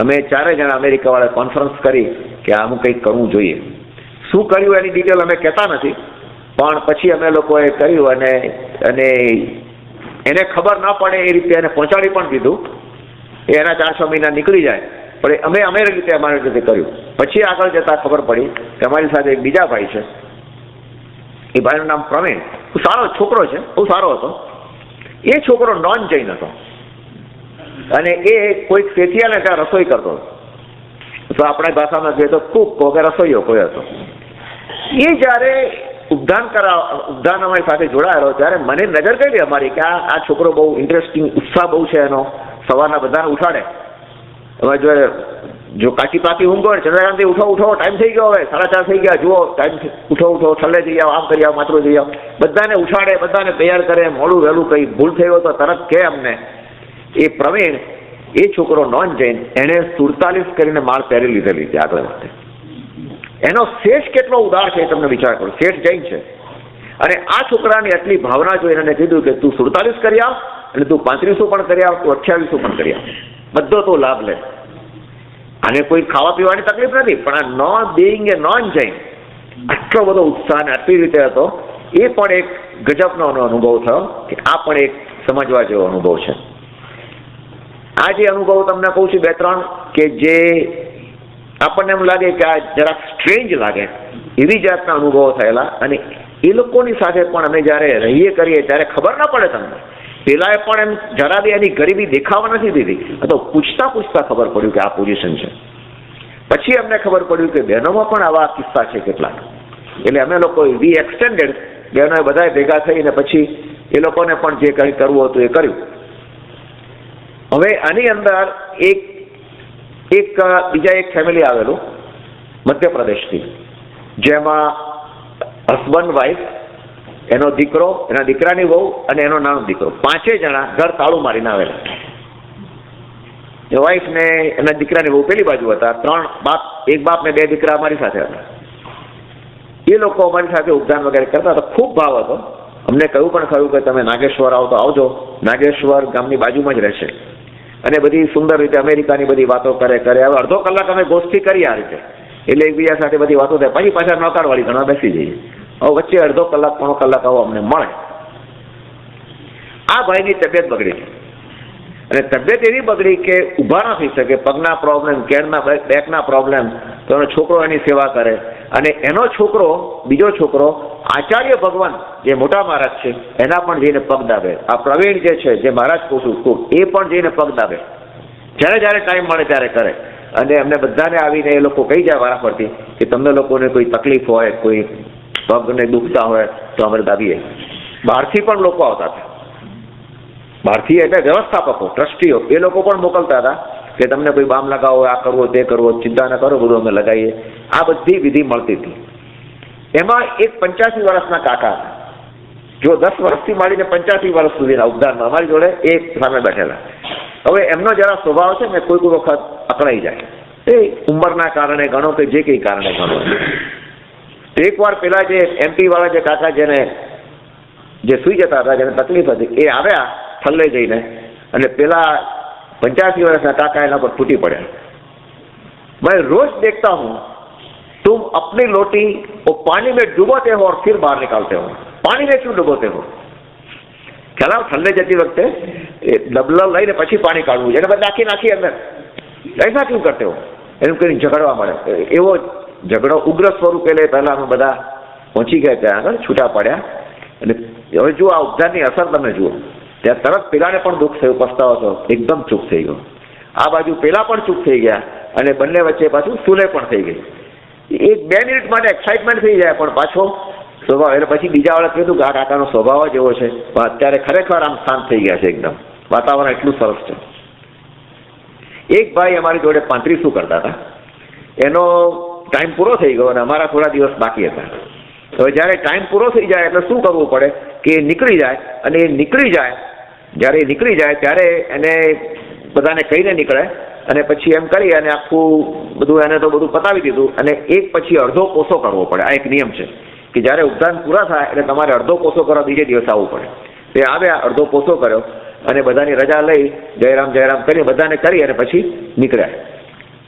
અમે 4 જણા અમેરિકાવાળા કોન્ફરન્સ કરી કે આનું કંઈક કરવું જોઈએ. શું કર્યું એની ડિટેલ અમે કહેતા નથી, પણ પછી અમે લોકોએ કર્યું અને એને ખબર ન પડે એ રીતે એને પહોંચાડી પણ દીધું. એના 4-6 મહિના નીકળી જાય, પણ અમે અમારી રીતે કર્યું. પછી આગળ જતાં ખબર પડી કે અમારી સાથે એક બીજા ભાઈ છે. એ ભાઈનું નામ પ્રવીણ. સારો છોકરો છે, બહુ સારો હતો. એ છોકરો નોન જૈન હતો અને એ કોઈક શેઠિયાને ત્યાં રસોઈ કરતો હતો. તો આપણા ભાષામાં કહીએ તો કુક કે રસોઈયો કોઈ હતો. એ જ્યારે ઉદ્ધાન અમારી સાથે જોડાયેલો ત્યારે મને નજર કરી અમારી કે આ છોકરો બહુ ઇન્ટરેસ્ટિંગ, ઉત્સાહ બહુ છે એનો. સવારના બધાને ઉઠાડે. હવે જો કાચી પાકી ઊંઘ હોય ચંદ્રકાંતથી ઉઠો ટાઈમ થઈ ગયો, હવે 4:30 થઈ ગયા, જુઓ ટાઈમ, ઉઠો છલ્લે જઈ આવો, આમ કરી આવો, માત્ર જઈ આવો. બધાને ઉઠાડે, બધાને તૈયાર કરે. મોડું વહેલું કંઈ ભૂલ થઈ હોય તો તરત કહે અમને. એ પ્રવીણ, એ છોકરો નોન જૈન, એણે 47 કરીને માળ પહેરી લીધેલી છે આગળ માટે. એનો શેઠ કેટલો ઉદાર છે તમને વિચાર કરો. શેઠ જૈન છે અને આ છોકરાની આટલી ભાવના જોઈને એને કીધું કે તું 47 કરી આવ અને તું 35 પણ કરી આવ, તું 28 પણ કરી આવ, બધો તો લાભ લે. અને કોઈ ખાવા પીવાની તકલીફ નથી, પણ આ નોન જૈન આટલો બધો ઉત્સાહ અને આટલી રીતે હતો. એ પણ એક ગજબનો અનુભવ થયો કે આ પણ એક સમજવા જેવો અનુભવ છે. આ જે અનુભવ તમને કહું છું 2-3 કે જે આપણને એમ લાગે કે આ જરાક સ્ટ્રેન્જ લાગે, એવી જાતના અનુભવો થયેલા. અને એ લોકોની સાથે પણ અમે જ્યારે રહીએ કરીએ ત્યારે ખબર ના પડે તમને. પેલાએ પણ એમ જરા બી એની ગરીબી દેખાવા નથી દીધી. તો પૂછતા ખબર પડ્યું કે આ પોઝિશન છે. પછી અમને ખબર પડ્યું કે બહેનોમાં પણ આવા કિસ્સા છે કેટલાક. એટલે અમે લોકો વી એક્સટેન્ડેડ બહેનોએ બધાએ ભેગા થઈને પછી એ લોકોને પણ જે કંઈ કરવું હતું એ કર્યું. હવે આની અંદર બીજા એક ફેમિલી આવેલું મધ્યપ્રદેશથી, જેમાં હસબન્ડ, વાઈફ, એનો દીકરો, એના દીકરાની વહુ અને એનો નાનો દીકરો, 5 જણા ઘર તાળું મારીને આવેલા. એ વાઈફ ને એના દીકરાની વહુ પેલી બાજુ હતા. 3 બાપ, એક બાપ ને 2 દીકરા અમારી સાથે હતા. એ લોકો અમારી સાથે ઉદ્યાન વગેરે કરતા હતા. ખૂબ ભાવ હતો. અમને કહ્યું પણ ખરું કે તમે નાગેશ્વર આવો તો આવજો. નાગેશ્વર ગામની બાજુમાં જ રહેશે. અને બધી સુંદર રીતે અમેરિકાની બધી વાતો કરે. હવે અડધો કલાક અમે ગોષ્ઠી કરી આ રીતે. એટલે એકબીજા સાથે બધી વાતો થાય. પછી પાછા નોકારવાળી ઘણા બેસી જઈએ. હવે વચ્ચે અડધો કલાક, પોણો કલાક આવો અમને મળે. આ ભાઈની તબિયત બગડી અને તબિયત એવી બગડી કે ઊભા ના થઈ શકે. પગના પ્રોબ્લેમ, કેળના બેકના પ્રોબ્લેમ. તો એનો છોકરો એની સેવા કરે. અને એનો છોકરો, બીજો છોકરો આચાર્ય ભગવાન જે મોટા મહારાજ છે એના પણ જઈને પગ દાબે. આ પ્રવીણ જે છે, જે મહારાજ કહું છું, એ પણ જઈને પગ દાબે. જ્યારે ટાઈમ મળે ત્યારે કરે. અને અમને બધાને આવીને એ લોકો કહી જાય વારાફરતી કે તમને લોકોને કોઈ તકલીફ હોય, કોઈ પગને દુખતા હોય તો અમે દાબીએ. બહારથી પણ લોકો આવતા હતા. બહારથી એટલે વ્યવસ્થાપકો, ટ્રસ્ટીઓ, એ લોકો પણ મોકલતા હતા કે તમને કોઈ બામ લગાવો, આ કરવો, તે કરવો, ચિંતા ન કરો, બધું અમે લગાવીએ. આ બધી વિધિ મળતી હતી. એમાં એક 85 વર્ષના કાકા હતા. જો 10 વર્ષથી માંડીને 85 વર્ષ સુધીના ઉદ્ધારમાં અમારી જોડે એક સામે બેઠેલા. હવે એમનો જરા સ્વભાવ છે ને કોઈ વખત અકળાઈ જાય. એ ઉંમરના કારણે ગણો કે જે કંઈ કારણે ગણો. એકવાર પેલા જે MP વાળા જે કાકા જે સુઈ જતા હતા, જેને તકલીફ હતી, એ આવ્યા થલ્લે જઈને અને પેલા 85 વર્ષના કાકા એના પર તૂટી પડ્યા. मैं रोज देखता हूँ तुम अपनी लोटी वो पानी में डुबोते हो और फिर बाहर निकालते हो. पानी में क्यों डुबोते हो? ખ્યાલ ઠંડે જતી વખતે ડબલો લઈને પછી પાણી કાઢવું છે, એને બધા નાખી અંદર. ऐसा क्यों करते हो? એમ કરીને ઝઘડવા મળે. એવો ઝઘડો ઉગ્ર સ્વરૂપે લે. પહેલા અમે બધા પહોંચી ગયા ત્યાં આગળ, છૂટા પડ્યા. અને હવે જુઓ આ ઉપચારની અસર તમે જુઓ. ત્યાં તરત પેલાને પણ દુઃખ થયું, પસ્તાવો થયો, એકદમ ચૂપ થઈ ગયો. આ બાજુ પેલા પણ ચૂપ થઈ ગયા અને બંને વચ્ચે પાછું સુલે પણ થઈ ગઈ. 1-2 મિનિટ માટે એક્સાઇટમેન્ટ થઈ જાય, પણ પાછો સ્વભાવ એટલે પછી બીજા વાળા કીધું કે આ કાકાનો સ્વભાવ જ એવો છે, પણ અત્યારે ખરેખર આમ શાંત થઈ ગયા છે, એકદમ વાતાવરણ એટલું સરસ છે. એક ભાઈ અમારી જોડે 35 કરતા હતા, એનો ટાઈમ પૂરો થઈ ગયો અને અમારા થોડા દિવસ બાકી હતા. હવે જ્યારે ટાઈમ પૂરો થઈ જાય એટલે શું કરવું પડે કે એ નીકળી જાય, અને એ નીકળી જાય, જ્યારે એ નીકળી જાય ત્યારે એને બધાને કહીને નીકળે, અને પછી એમ કરી અને આખું બધું એને તો બધું પતાવી દીધું, અને એક પછી અડધો કોસો કરવો પડે. આ એક નિયમ છે કે જ્યારે ઉપદાન પૂરા થાય એટલે તમારે અડધો કોસો કરવા બીજે દિવસ આવવું પડે. તે આવ્યા, અડધો કોસો કર્યો અને બધાની રજા લઈ જયરામ જયરામ કરી બધાને કરી અને પછી નીકળ્યા.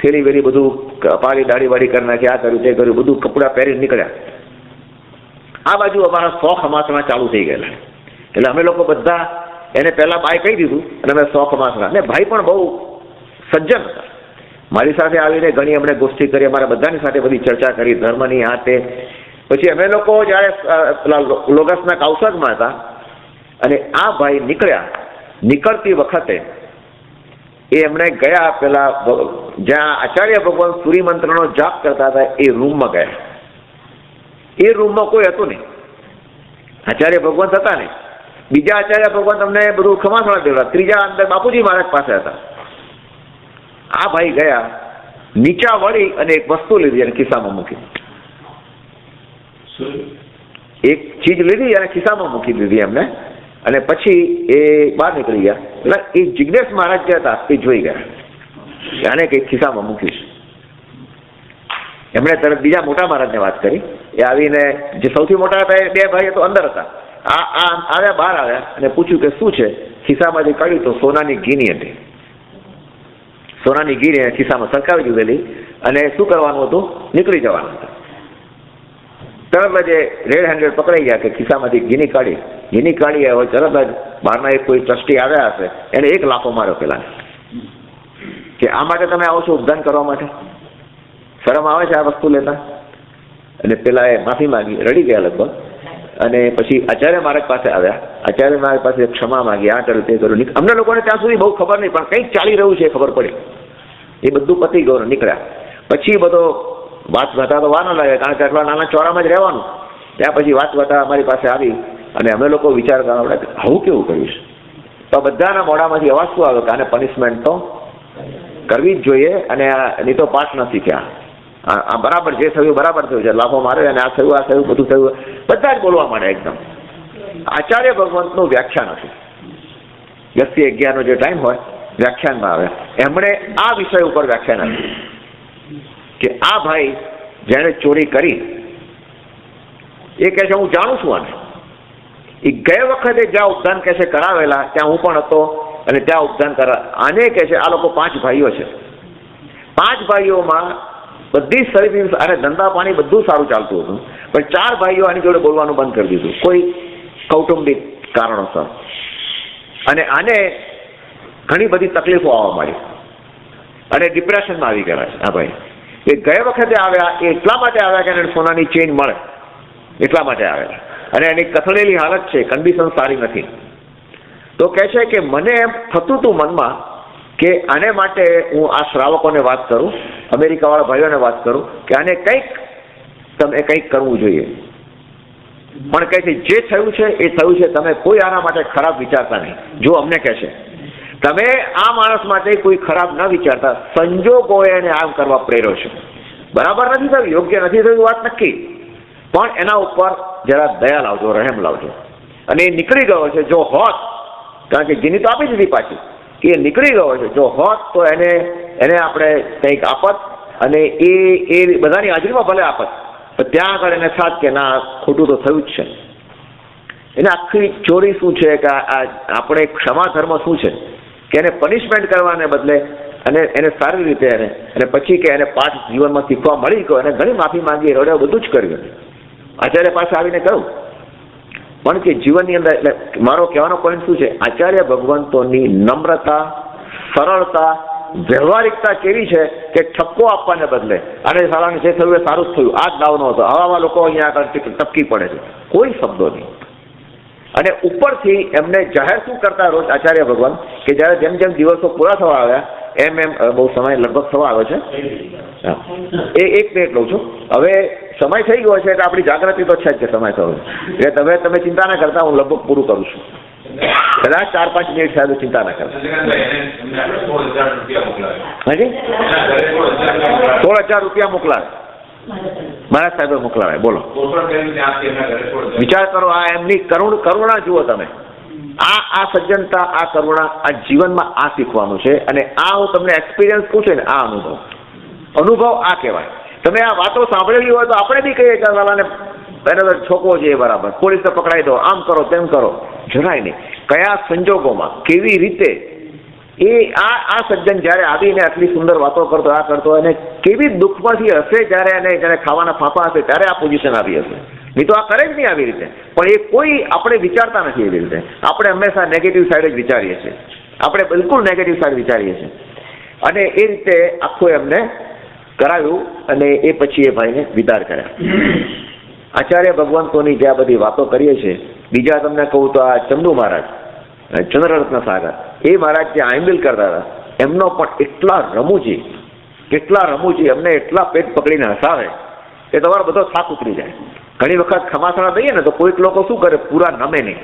થેલી વેલી બધું પાડી દાઢી વાડી કરી નાખી, આ કર્યું તે કર્યું, બધું કપડાં પહેરીને નીકળ્યા. આ બાજુ અમારા 100 ખમાસણા ચાલુ થઈ ગયેલા. એટલે અમે લોકો બધા એને પહેલા બાય કહી દીધું અને અમે 100 ખમાસણા. ને ભાઈ પણ બહુ સજ્જન હતા, મારી સાથે આવીને ઘણી અમને ગોષ્ઠી કરી, અમારા બધાની સાથે બધી ચર્ચા કરી ધર્મની આ તે. પછી અમે લોકો જ્યારે પેલા લોગસના કાઉસગમાં હતા અને આ ભાઈ નીકળ્યા, નીકળતી વખતે એ એમણે ગયા પેલા જ્યાં આચાર્ય ભગવાન સૂર્ય મંત્રનો જાપ કરતા હતા એ રૂમમાં ગયા. એ રૂમમાં કોઈ હતું નહીં, આચાર્ય ભગવાન હતા નહીં. બીજા આચાર્ય ભગવાન તમને બધું ખમાસણા દેવડા, ત્રીજા અંદર બાપુજી મહારાજ પાસે હતા. આ ભાઈ ગયા, નીચા વળી અને એક વસ્તુ લીધી અને ખિસ્સામાં મૂકી. એક ચીજ લીધી અને ખિસ્સામાં મૂકી દીધી એમને, અને પછી એ બહાર નીકળી ગયા. એટલે એ જિજ્ઞેશ મહારાજ જે હતા એ જોઈ ગયા, આને કંઈક ખિસ્સામાં મૂક્યું. એમણે તરત બીજા મોટા મહારાજને વાત કરી. એ આવીને જે સૌથી મોટા હતા એ બે ભાઈ તો અંદર હતા, આવ્યા બહાર આવ્યા અને પૂછ્યું કે શું છે. ખિસ્સામાંથી કાઢ્યું તો સોનાની ગીની હતી. સોનાની ગીરી ખિસ્સામાં સરકાવી દીધેલી અને શું કરવાનું હતું, નીકળી જવાનું હતું. તરત જ રેડ હેન્ડેડ પકડાઈ ગયા કે ખિસ્સામાંથી ગીની કાઢી. ગીની કાઢી હવે તરત જ બહારના એક કોઈ ટ્રસ્ટી આવ્યા હશે, એને એક લાફો માર્યો પેલા કે આ માટે તમે આવો છો ઉપદાન કરવા માટે? શરમ આવે છે આ વસ્તુ લેતા? અને પેલા એ માફી માંગી, રડી ગયા લગભગ. અને પછી આચાર્ય મહારાજ પાસે આવ્યા, આચાર્ય મહારાજ પાસે ક્ષમા માંગી, આ કર્યું તે કર્યું. અમને લોકોને ત્યાં સુધી બહુ ખબર નહીં, પણ કંઈક ચાલી રહ્યું છે ખબર પડી. એ બધું પતી ગયું, નીકળ્યા. પછી બધો વાત વટા તો વાર ન લાગે, કારણ કે આટલા નાના ચોરામાં જ રહેવાનું. ત્યાં પછી વાત વટા અમારી પાસે આવી અને અમે લોકો વિચાર કરવા પડે આવું કેવું કર્યું છે. તો બધાના મોઢામાંથી અવાજ શું આવ્યો કે આને પનિશમેન્ટ તો કરવી જ જોઈએ, અને એની તો પાઠ ન શીખ્યા. આ બરાબર જે થયું બરાબર થયું છે, લાફો માર્યો અને આ થયું બધું થયું, બધા જ બોલવા માંડે એકદમ. આચાર્ય ભગવંતનું વ્યાખ્યાન હતું, 10 થી 11નો જે ટાઈમ હોય વ્યાખ્યાનમાં આવે. એમણે આ વિષય ઉપર વ્યાખ્યાન આપ્યું કે આ ભાઈ જેણે ચોરી કરી એ કહે છે હું જાણું છું આને. એ ગયે વખતે જ્યાં ઉપદાન કહે છે કરાવેલા ત્યાં હું પણ હતો અને ત્યાં ઉપદાન કરા. આને કહે છે આ લોકો 5 ભાઈઓ છે, 5 ભાઈઓમાં બધી સર્વિસ અને ધંધા પાણી બધું સારું ચાલતું હતું, પણ 4 ભાઈઓ આની જોડે બોલવાનું બંધ કરી દીધું કોઈ કૌટુંબિક કારણોસર. અને આને ઘણી બધી તકલીફો આવવા માંડી અને ડિપ્રેશનમાં આવી ગયા છે આ ભાઈ. એ ગયે વખતે આવ્યા એ એટલા માટે આવ્યા કે એને સોનાની ચેઇન મળે એટલા માટે આવેલા, અને એની કથળેલી હાલત છે, કન્ડિશન સારી નથી. તો કહે છે કે મને એમ થતું હતું મનમાં કે આને માટે હું આ શ્રાવકોને વાત કરું, અમેરિકાવાળા ભાઈઓને વાત કરું કે આને તમે કંઈક કરવું જોઈએ. પણ કહે છે જે થયું છે એ થયું છે, તમે કોઈ આના માટે ખરાબ વિચારતા નહીં. જો અમને કહે છે તમે આ માણસ માટે કોઈ ખરાબ ન વિચારતા, સંજોગોએ એને આમ કરવા પ્રેર્યો છે. બરાબર નથી થયું, યોગ્ય નથી થયું, વાત નક્કી, પણ એના ઉપર જરા દયા લાવજો, રહેમ લાવજો. અને એ નીકળી ગયો છે. જો હોત, કારણ કે ગીની તો આપી દીધી પાછી, કે એ નીકળી ગયો છે, જો હોત તો એને આપણે કંઈક આપત, અને એ બધાની હાજરીમાં ભલે આપત, તો ત્યાં આગળ એને થાત કે ના ખોટું તો થયું જ છે. એને આખી ચોરી શું છે કે આપણે ક્ષમા ધર્મ શું છે કે એને પનિશમેન્ટ કરવાને બદલે અને એને સારી રીતે અને પછી કે એને પાઠ જીવનમાં શીખવા મળી ગયો, એને ઘણી માફી માંગી, રડ્યો, બધું જ કર્યું. આચાર્ય પાસે આવીને કહ્યું પણ કે જીવનની અંદર, એટલે મારો કહેવાનો પોઈન્ટ શું છે, આચાર્ય ભગવંતોની નમ્રતા, સરળતા, વ્યવહારિકતા કેવી છે કે ઠપકો આપવાને બદલે અને સારાને જે થયું એ સારું જ થયું, આ જ દાવનો હતો, આવામાં લોકો અહીંયા આગળ ટપકી પડે છે, કોઈ શબ્દો નહીં. અને ઉપરથી એમને જાહેર શું કરતા રોજ આચાર્ય ભગવાન કે જ્યારે જેમ જેમ દિવસો પૂરા થવા આવ્યા એમ બહુ સમય લગભગ થવા આવ્યો છે, એ 1 મિનિટ લઉં છું. હવે સમય થઈ ગયો છે એટલે આપણી જાગૃતિ તો છે જ કે સમય થયો એટલે તમે ચિંતા ના કરતા, હું લગભગ પૂરું કરું છું. કદાચ 4-5 મિનિટ થાય તો ચિંતા ના કરતા. હાજી 16,000 રૂપિયા મોકલાવે મહારાજ સાહેબે મોકલાવે. બોલો, વિચાર કરો, આ એમની કરુણા જુઓ તમે. આ સજ્જનતા, આ કરુણા, આ જીવનમાં આ શીખવાનું છે. અને આ હું તમને એક્સપિરિયન્સ પૂછે ને, આ અનુભવ આ કહેવાય. તમે આ વાતો સાંભળેલી હોય તો આપણે બી કહીએ કે વાલાને એને તો છોકવો જોઈએ, બરાબર, પોલીસને પકડાઈ દો, આમ કરો તેમ કરો. જરાય નહીં. કયા સંજોગોમાં કેવી રીતે આ સજ્જન જ્યારે આવીને આટલી સુંદર વાતો કરતો, આ કરતો, અને કેવી દુઃખમાંથી હશે જ્યારે ખાવાના ફાંફા હશે ત્યારે આ પોઝિશન આવી હશે. નહીં તો આ કરે જ નહીં આવી રીતે. પણ એ કોઈ આપણે વિચારતા નથી એવી રીતે. આપણે હંમેશા નેગેટિવ સાઈડ જ વિચારીએ છીએ. આપણે બિલકુલ નેગેટિવ સાઈડ વિચારીએ છીએ. અને એ રીતે આખું એમને કરાવ્યું અને એ પછી એ ભાઈને વિદાર કર્યા. આચાર્ય ભગવંતોની જે આ બધી વાતો કરીએ છીએ, બીજા તમને કહું તો આ ચંદુ મહારાજ, ચંદ્રરત્ન સાગર, એ મહારાજ જે આંબિલ કરતા હતા, એમનો પણ એટલા રમૂજી એમને એટલા પેટ પકડીને હસાવે કે તમારો બધો થાક ઉતરી જાય. ઘણી વખત ખમાસણા દઈએ ને તો કોઈક લોકો શું કરે, પૂરા નમે નહીં.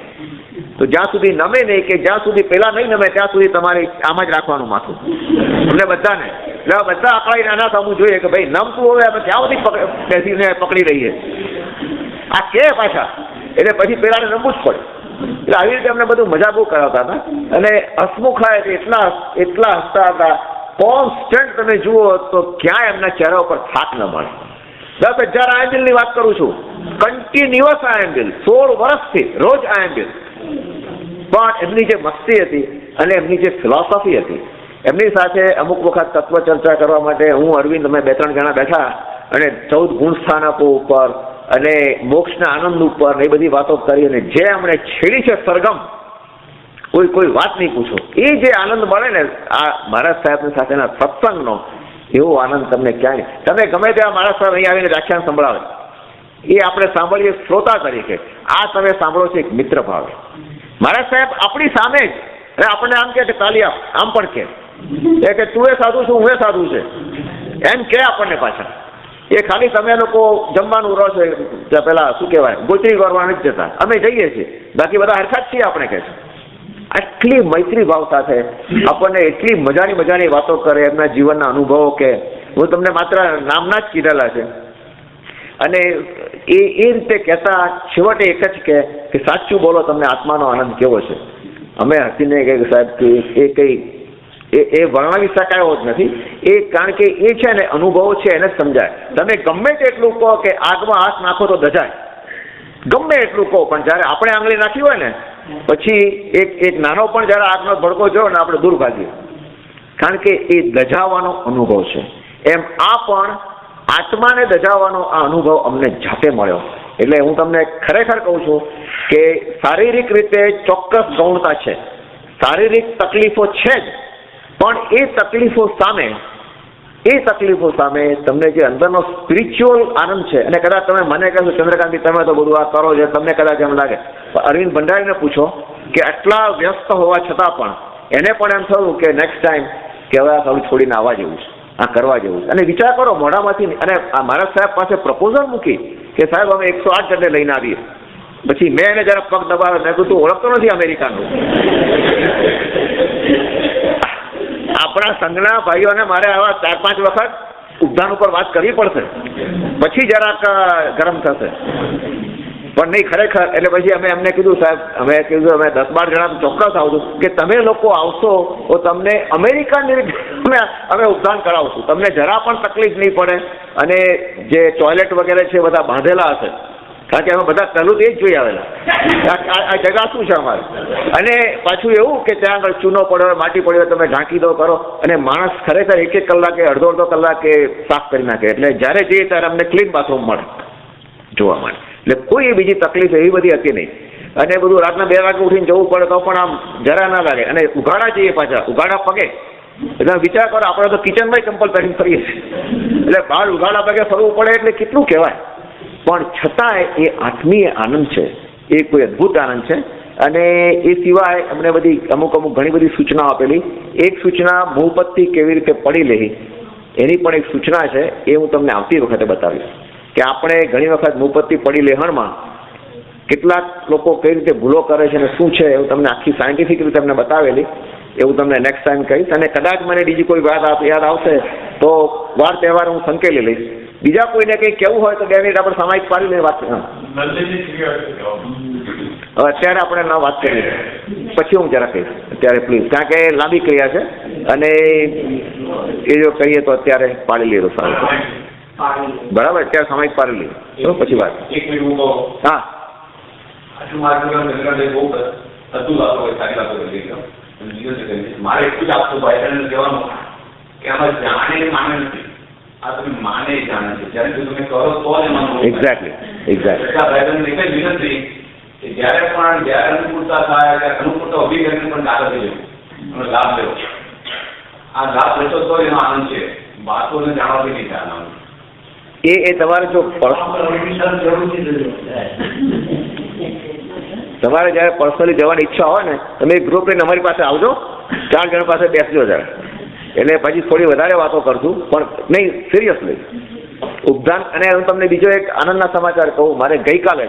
તો જ્યાં સુધી નમે નહીં, કે જ્યાં સુધી પેલા નહીં નમે ત્યાં સુધી તમારે આમ જ રાખવાનું માથું. એટલે બધાને બધા અકળાઈને આના થવું જોઈએ કે ભાઈ નમતું હોય, આપણે ત્યાં સુધી બેસીને પકડી રહીએ. આ કે પાછા એટલે પછી પેલાને નમવું જ પડે. એટલે આવી રીતે અમને બધું મજા બહુ કરાવતા હતા. અને હસમુખા એટલા હસતા હતા, કોન્સ્ટન્ટ તમે જુઓ તો ક્યાંય એમના ચહેરા ઉપર થાક ન મળે. 10,000 આયંબિલની વાત કરું છું, કન્ટિન્યુઅસ આયંબિલ, 16 વર્ષથી રોજ આયંબિલ. પણ એમની જે મસ્તી હતી અને એમની જે ફિલોસોફી હતી, એમની સાથે અમુક વખત તત્વ ચર્ચા કરવા માટે હું, અરવિંદ, અમે 2-3 જણા બેઠા અને 14 ગુણ સ્થાનકો ઉપર અને મોક્ષના આનંદ ઉપર એ બધી વાતો કરી. અને જે એમણે છેડી છે સરગમ, કોઈ વાત નહીં પૂછો. એ જે આનંદ મળે ને આ મહારાજ સાહેબની સાથેના સત્સંગનો, એવો આનંદ તમને ક્યાંય. તમે ગમે ત્યાં મહારાજ સાહેબ અહીં આવીને વ્યાખ્યાન સંભળાવે, એ આપણે સાંભળીએ શ્રોતા તરીકે, આ તમે સાંભળો છો એક મિત્ર ભાવે. મહારાજ સાહેબ આપણી સામે જ, અને આપણને આમ કે તાલી આપ, આમ પણ કે તું એ સાધુ છું, હું એ સાધુ છે, એમ કે આપણને પાછા. એ ખાલી તમે લોકો જમવાનું રહો છો, પેલા શું કહેવાય, ગોચરી કરવા નથી જતા, અમે જઈએ છીએ, બાકી બધા હરખા જ છીએ આપણે કહે છે. આટલી મૈત્રી ભાવ સાથે આપણને એટલી મજાની વાતો કરે, એમના જીવનના અનુભવો કે હું તમને માત્ર નામના જ કીધેલા છે. અને એ રીતે કહેતા છેવટે એક જ કે સાચું બોલો, તમને આત્માનો આનંદ કેવો છે. અમે હસીને કહે સાહેબ એ વર્ણવી શકાયો જ નથી. એ કારણ કે એ છે ને અનુભવો છે, એને જ સમજાય. તમે ગમે તેટલું કહો કે આગમાં હાથ નાખો તો દજાય, ગમે એટલું કહો, પણ જ્યારે આપણે આંગળી નાખી હોય ને પછી એક નાનો પણ જ્યારે આગનો ભડકો જોયો ને આપણે દૂર ભાગીએ, કારણ કે એ દજાવવાનો અનુભવ છે. એમ આ પણ આત્માને દજાવવાનો આ અનુભવ અમને જાતે મળ્યો. એટલે હું તમને ખરેખર કહું છું કે શારીરિક રીતે ચોક્કસ ગૌણતા છે, શારીરિક તકલીફો છે જ, પણ એ તકલીફો સામે તમને જે અંદરનો સ્પિરિચ્યુઅલ આનંદ છે. અને કદાચ તમે મને કહેશો ચંદ્રકાંતજી તમે તો બધું આ કરો છો, તમને કદાચ એમ લાગે, અરવિંદ ભંડારીને પૂછો કે આટલા વ્યસ્ત હોવા છતાં પણ એને પણ એમ થયું કે નેક્સ્ટ ટાઈમ કે હવે આ થોડું છોડીને આવવા જેવું છે, આ કરવા જેવું છે. અને વિચાર કરો મોઢામાંથી. અને આ મહારાજ સાહેબ પાસે પ્રપોઝલ મૂકી કે સાહેબ અમે 108 જણને લઈને આવીએ. પછી મેં એને જરા પગ દબાવ્યો, મેં કીધું ઓળખતો નથી અમેરિકાનું. આપણા સંઘના ભાઈઓને મારે આવા 4-5 વખત ઉદ્યાન ઉપર વાત કરવી પડશે, પછી જરાક ગરમ થશે. પણ નહીં, ખરેખર. એટલે પછી અમે એમને કીધું સાહેબ, અમે 10-12 જણા ચોક્કસ આવશું કે તમે લોકો આવશો તો તમને અમેરિકાની અમે ઉદ્યાન કરાવશું, તમને જરા પણ તકલીફ નહીં પડે. અને જે ટોયલેટ વગેરે છે બધા બાંધેલા હશે, કારણ કે અમે બધા પહેલું એ જ જોઈ આવેલા આ જગા શું છે અમારે. અને પાછું એવું કે ત્યાં આગળ ચૂનો પડ્યો હોય, માટી પડી હોય, તમે ઢાંકી દો, કરો. અને માણસ ખરેખર 1-1 કલાકે, અડધો કલાકે સાફ કરી નાખે. એટલે જ્યારે જઈએ ત્યારે અમને ક્લીન બાથરૂમ મળે જોવા મળે. એટલે કોઈ બીજી તકલીફ એવી બધી હતી નહીં. અને બધું રાતના 2 વાગે ઉઠીને જવું પડે તો પણ આમ જરા ના લાગે. અને ઉઘાડા જઈએ પાછા, ઉઘાડા પગે. એટલે વિચાર કરો, આપણે તો કિચનમાં ચંપલ પહેરીને ફરીએ છીએ, એટલે બહાર ઉઘાડા પગે ફરવું પડે એટલે કેટલું કહેવાય. પણ છતાંય એ આત્મીય આનંદ છે, એ કોઈ અદ્ભુત આનંદ છે. અને એ સિવાય અમને બધી અમુક ઘણી બધી સૂચનાઓ આપેલી. એક સૂચના મોહપતથી કેવી રીતે પડી લેવી, એની પણ એક સૂચના છે, એ હું તમને આવતી વખતે બતાવીશ. કે આપણે ઘણી વખત મુપત્તિ પડી લેહણમાં કેટલાક લોકો કઈ રીતે ભૂલો કરે છે અને શું છે એવું તમને આખી સાયન્ટિફિક રીતે તમને બતાવેલી, એવું તમને નેક્સ્ટ ટાઈમ કહીશ. અને કદાચ મને બીજી કોઈ વાત યાદ આવશે તો વાર તહેવાર હું સંકેલી લઈશ. બીજા કોઈને કંઈ કેવું હોય તો 2 મિનિટ આપણે સામાયિક પાડી લઈએ વાત. અત્યારે આપણે ના વાત કરીએ, પછી હું જરા કહીશ અત્યારે પ્લીઝ, કારણ કે લાંબી ક્રિયા છે અને એ જો કહીએ તો અત્યારે પાડી લઈએ તો સારું. બરાબર, અત્યારે સામાયિક પાડી લઈએ તો પછી વાત. હા મારે એટલું જ આપતું ભાઈ કહેવાનું કે આમાં જાણે માને નથી, આ તમે માને જાણે છે. જ્યારે તમે કરો તો જ એમાં એક્ઝેક્ટલી ભાઈ એક જ વિનંતી કે જ્યારે અનુકૂળતા થાય ત્યારે અનુકૂળતા ઉભી કરીને પણ આગળ જવું એનો લાભ લેવો. આ લાભ લેશો તો એનો આનંદ છે, વાતોને જાણવાથી નહીં થાય આનંદ. એ તમારે જો તમારે જયારે પર્સનલી જવાની ઈચ્છા હોય ને તમે ગ્રુપ લઈને અમારી પાસે આવજો, 4 જણ પાસે બેસજો જરા, એટલે પછી થોડી વધારે વાતો કરશું. પણ નહીં, સિરિયસલી ઉપદાન. અને હું તમને બીજો એક આનંદના સમાચાર કહું. મારે ગઈકાલે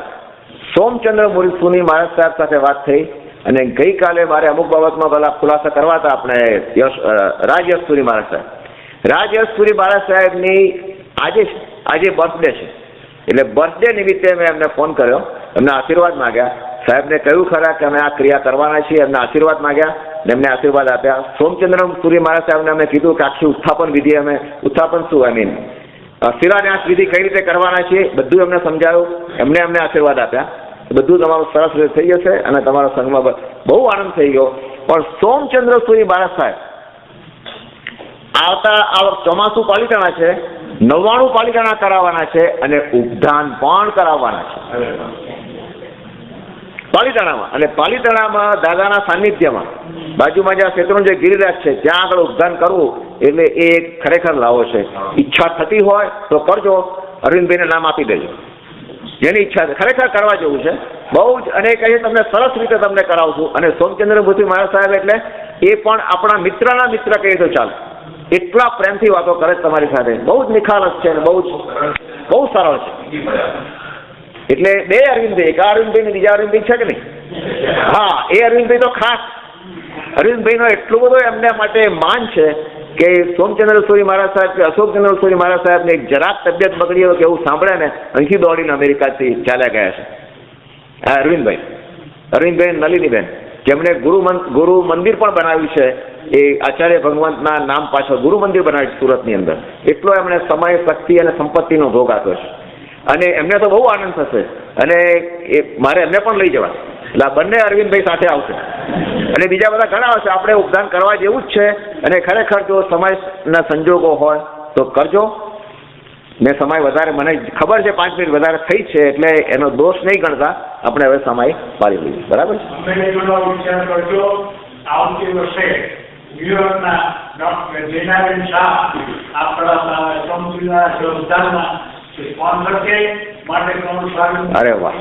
સોમચંદ્ર મુરીસુની મહારાજ સાહેબ સાથે વાત થઈ અને ગઈકાલે મારે અમુક બાબતમાં પેલા ખુલાસા કરવા હતા. આપણે રાજયસુરી મહારાજ સાહેબ, રાજયસુરી મહારાજ સાહેબની આજે બર્થડે છે, એટલે બર્થડે નિમિત્તે મેં એમને ફોન કર્યો, એમના આશીર્વાદ માંગ્યા. સાહેબને કહ્યું ખરા કે અમે આ ક્રિયા કરવાના છીએ, એમને આશીર્વાદ માંગ્યા ને એમને આશીર્વાદ આપ્યા. સોમચંદ્ર સૂર્ય મહારાજ સાહેબને અમને કીધું કે આખી ઉત્થાપન વિધિ અમે ઉત્થાપન શું આઈ મીન શિલાન્યાસ વિધિ કઈ રીતે કરવાના છીએ બધું એમને સમજાવ્યું, એમને આશીર્વાદ આપ્યા. બધું તમારું સરસ રીતે થઈ જશે અને તમારા સંઘમાં બહુ આનંદ થઈ ગયો. પણ સોમચંદ્ર સૂર્ય મહારાજ સાહેબ આ ચોમાસું પાલિતાણા છે, 99 પાલિતાણા કરાવવાના છે અને ઉપધાન પણ કરાવવાના છે પાલિતાણામાં. અને પાલિતાણામાં દાદાના સાનિધ્યમાં બાજુમાં જ્યાં શેત્રુંજય ગિરિરાજ છે ત્યાં આગળ ઉપધાન કરવું એટલે એ ખરેખર લાવો છે. ઈચ્છા થતી હોય તો કરજો, અરવિંદભાઈને નામ આપી દેજો જેની ઈચ્છા છે. ખરેખર કરવા જેવું છે બહુ જ. અને કહીએ તમને સરસ રીતે તમને કરાવશું. અને સોમચંદ્ર મુરી મહારાજ સાહેબ એટલે એ પણ આપણા મિત્રના મિત્ર કહીએ તો ચાલે, એટલા પ્રેમથી વાતો કરે તમારી સાથે. બહુ જ નિખાલસ છે અને બહુ સરળ છે. એટલે 2 અરવિંદભાઈ, એક અરવિંદભાઈ ને બીજા અરવિંદભાઈ છે કે નહીં? હા, એ અરવિંદભાઈ તો ખાસ અરવિંદભાઈનો એટલું બધો એમને માટે માન છે કે સોમચંદ્ર સૂરી મહારાજ સાહેબ કે અશોકચંદ્ર સૂરી મહારાજ સાહેબને એક જરાક તબિયત બગડી હોય કે એવું સાંભળે ને અહીંથી દોડીને અમેરિકાથી ચાલ્યા ગયા છે. હા, અરવિંદભાઈ નલિનીબેન, જેમણે ગુરુ મંદિર પણ બનાવ્યું છે. એ આચાર્ય ભગવંતના નામ પાછળ ગુરુ મંદિર બનાવ્યું છે સુરતની અંદર. એટલો એમણે સમય, શક્તિ અને સંપત્તિનો ભોગ આપ્યો છે. અને એમને તો બહુ આનંદ થશે અને મારે એમને પણ લઈ જવા. એટલે આ બંને અરવિંદભાઈ સાથે આવશે અને બીજા બધા ઘણા આવશે. આપણે ઉપદાન કરવા જેવું જ છે અને ખરેખર જો સમયના સંજોગો હોય તો કરજો. ને સમય વધારે, મને ખબર છે 5 મિનિટ વધારે થઈ છે એટલે એનો દોષ નહીં ગણતા આપણે હવે સમય પાડી લઈએ. બરાબર છે? અરે વાહ.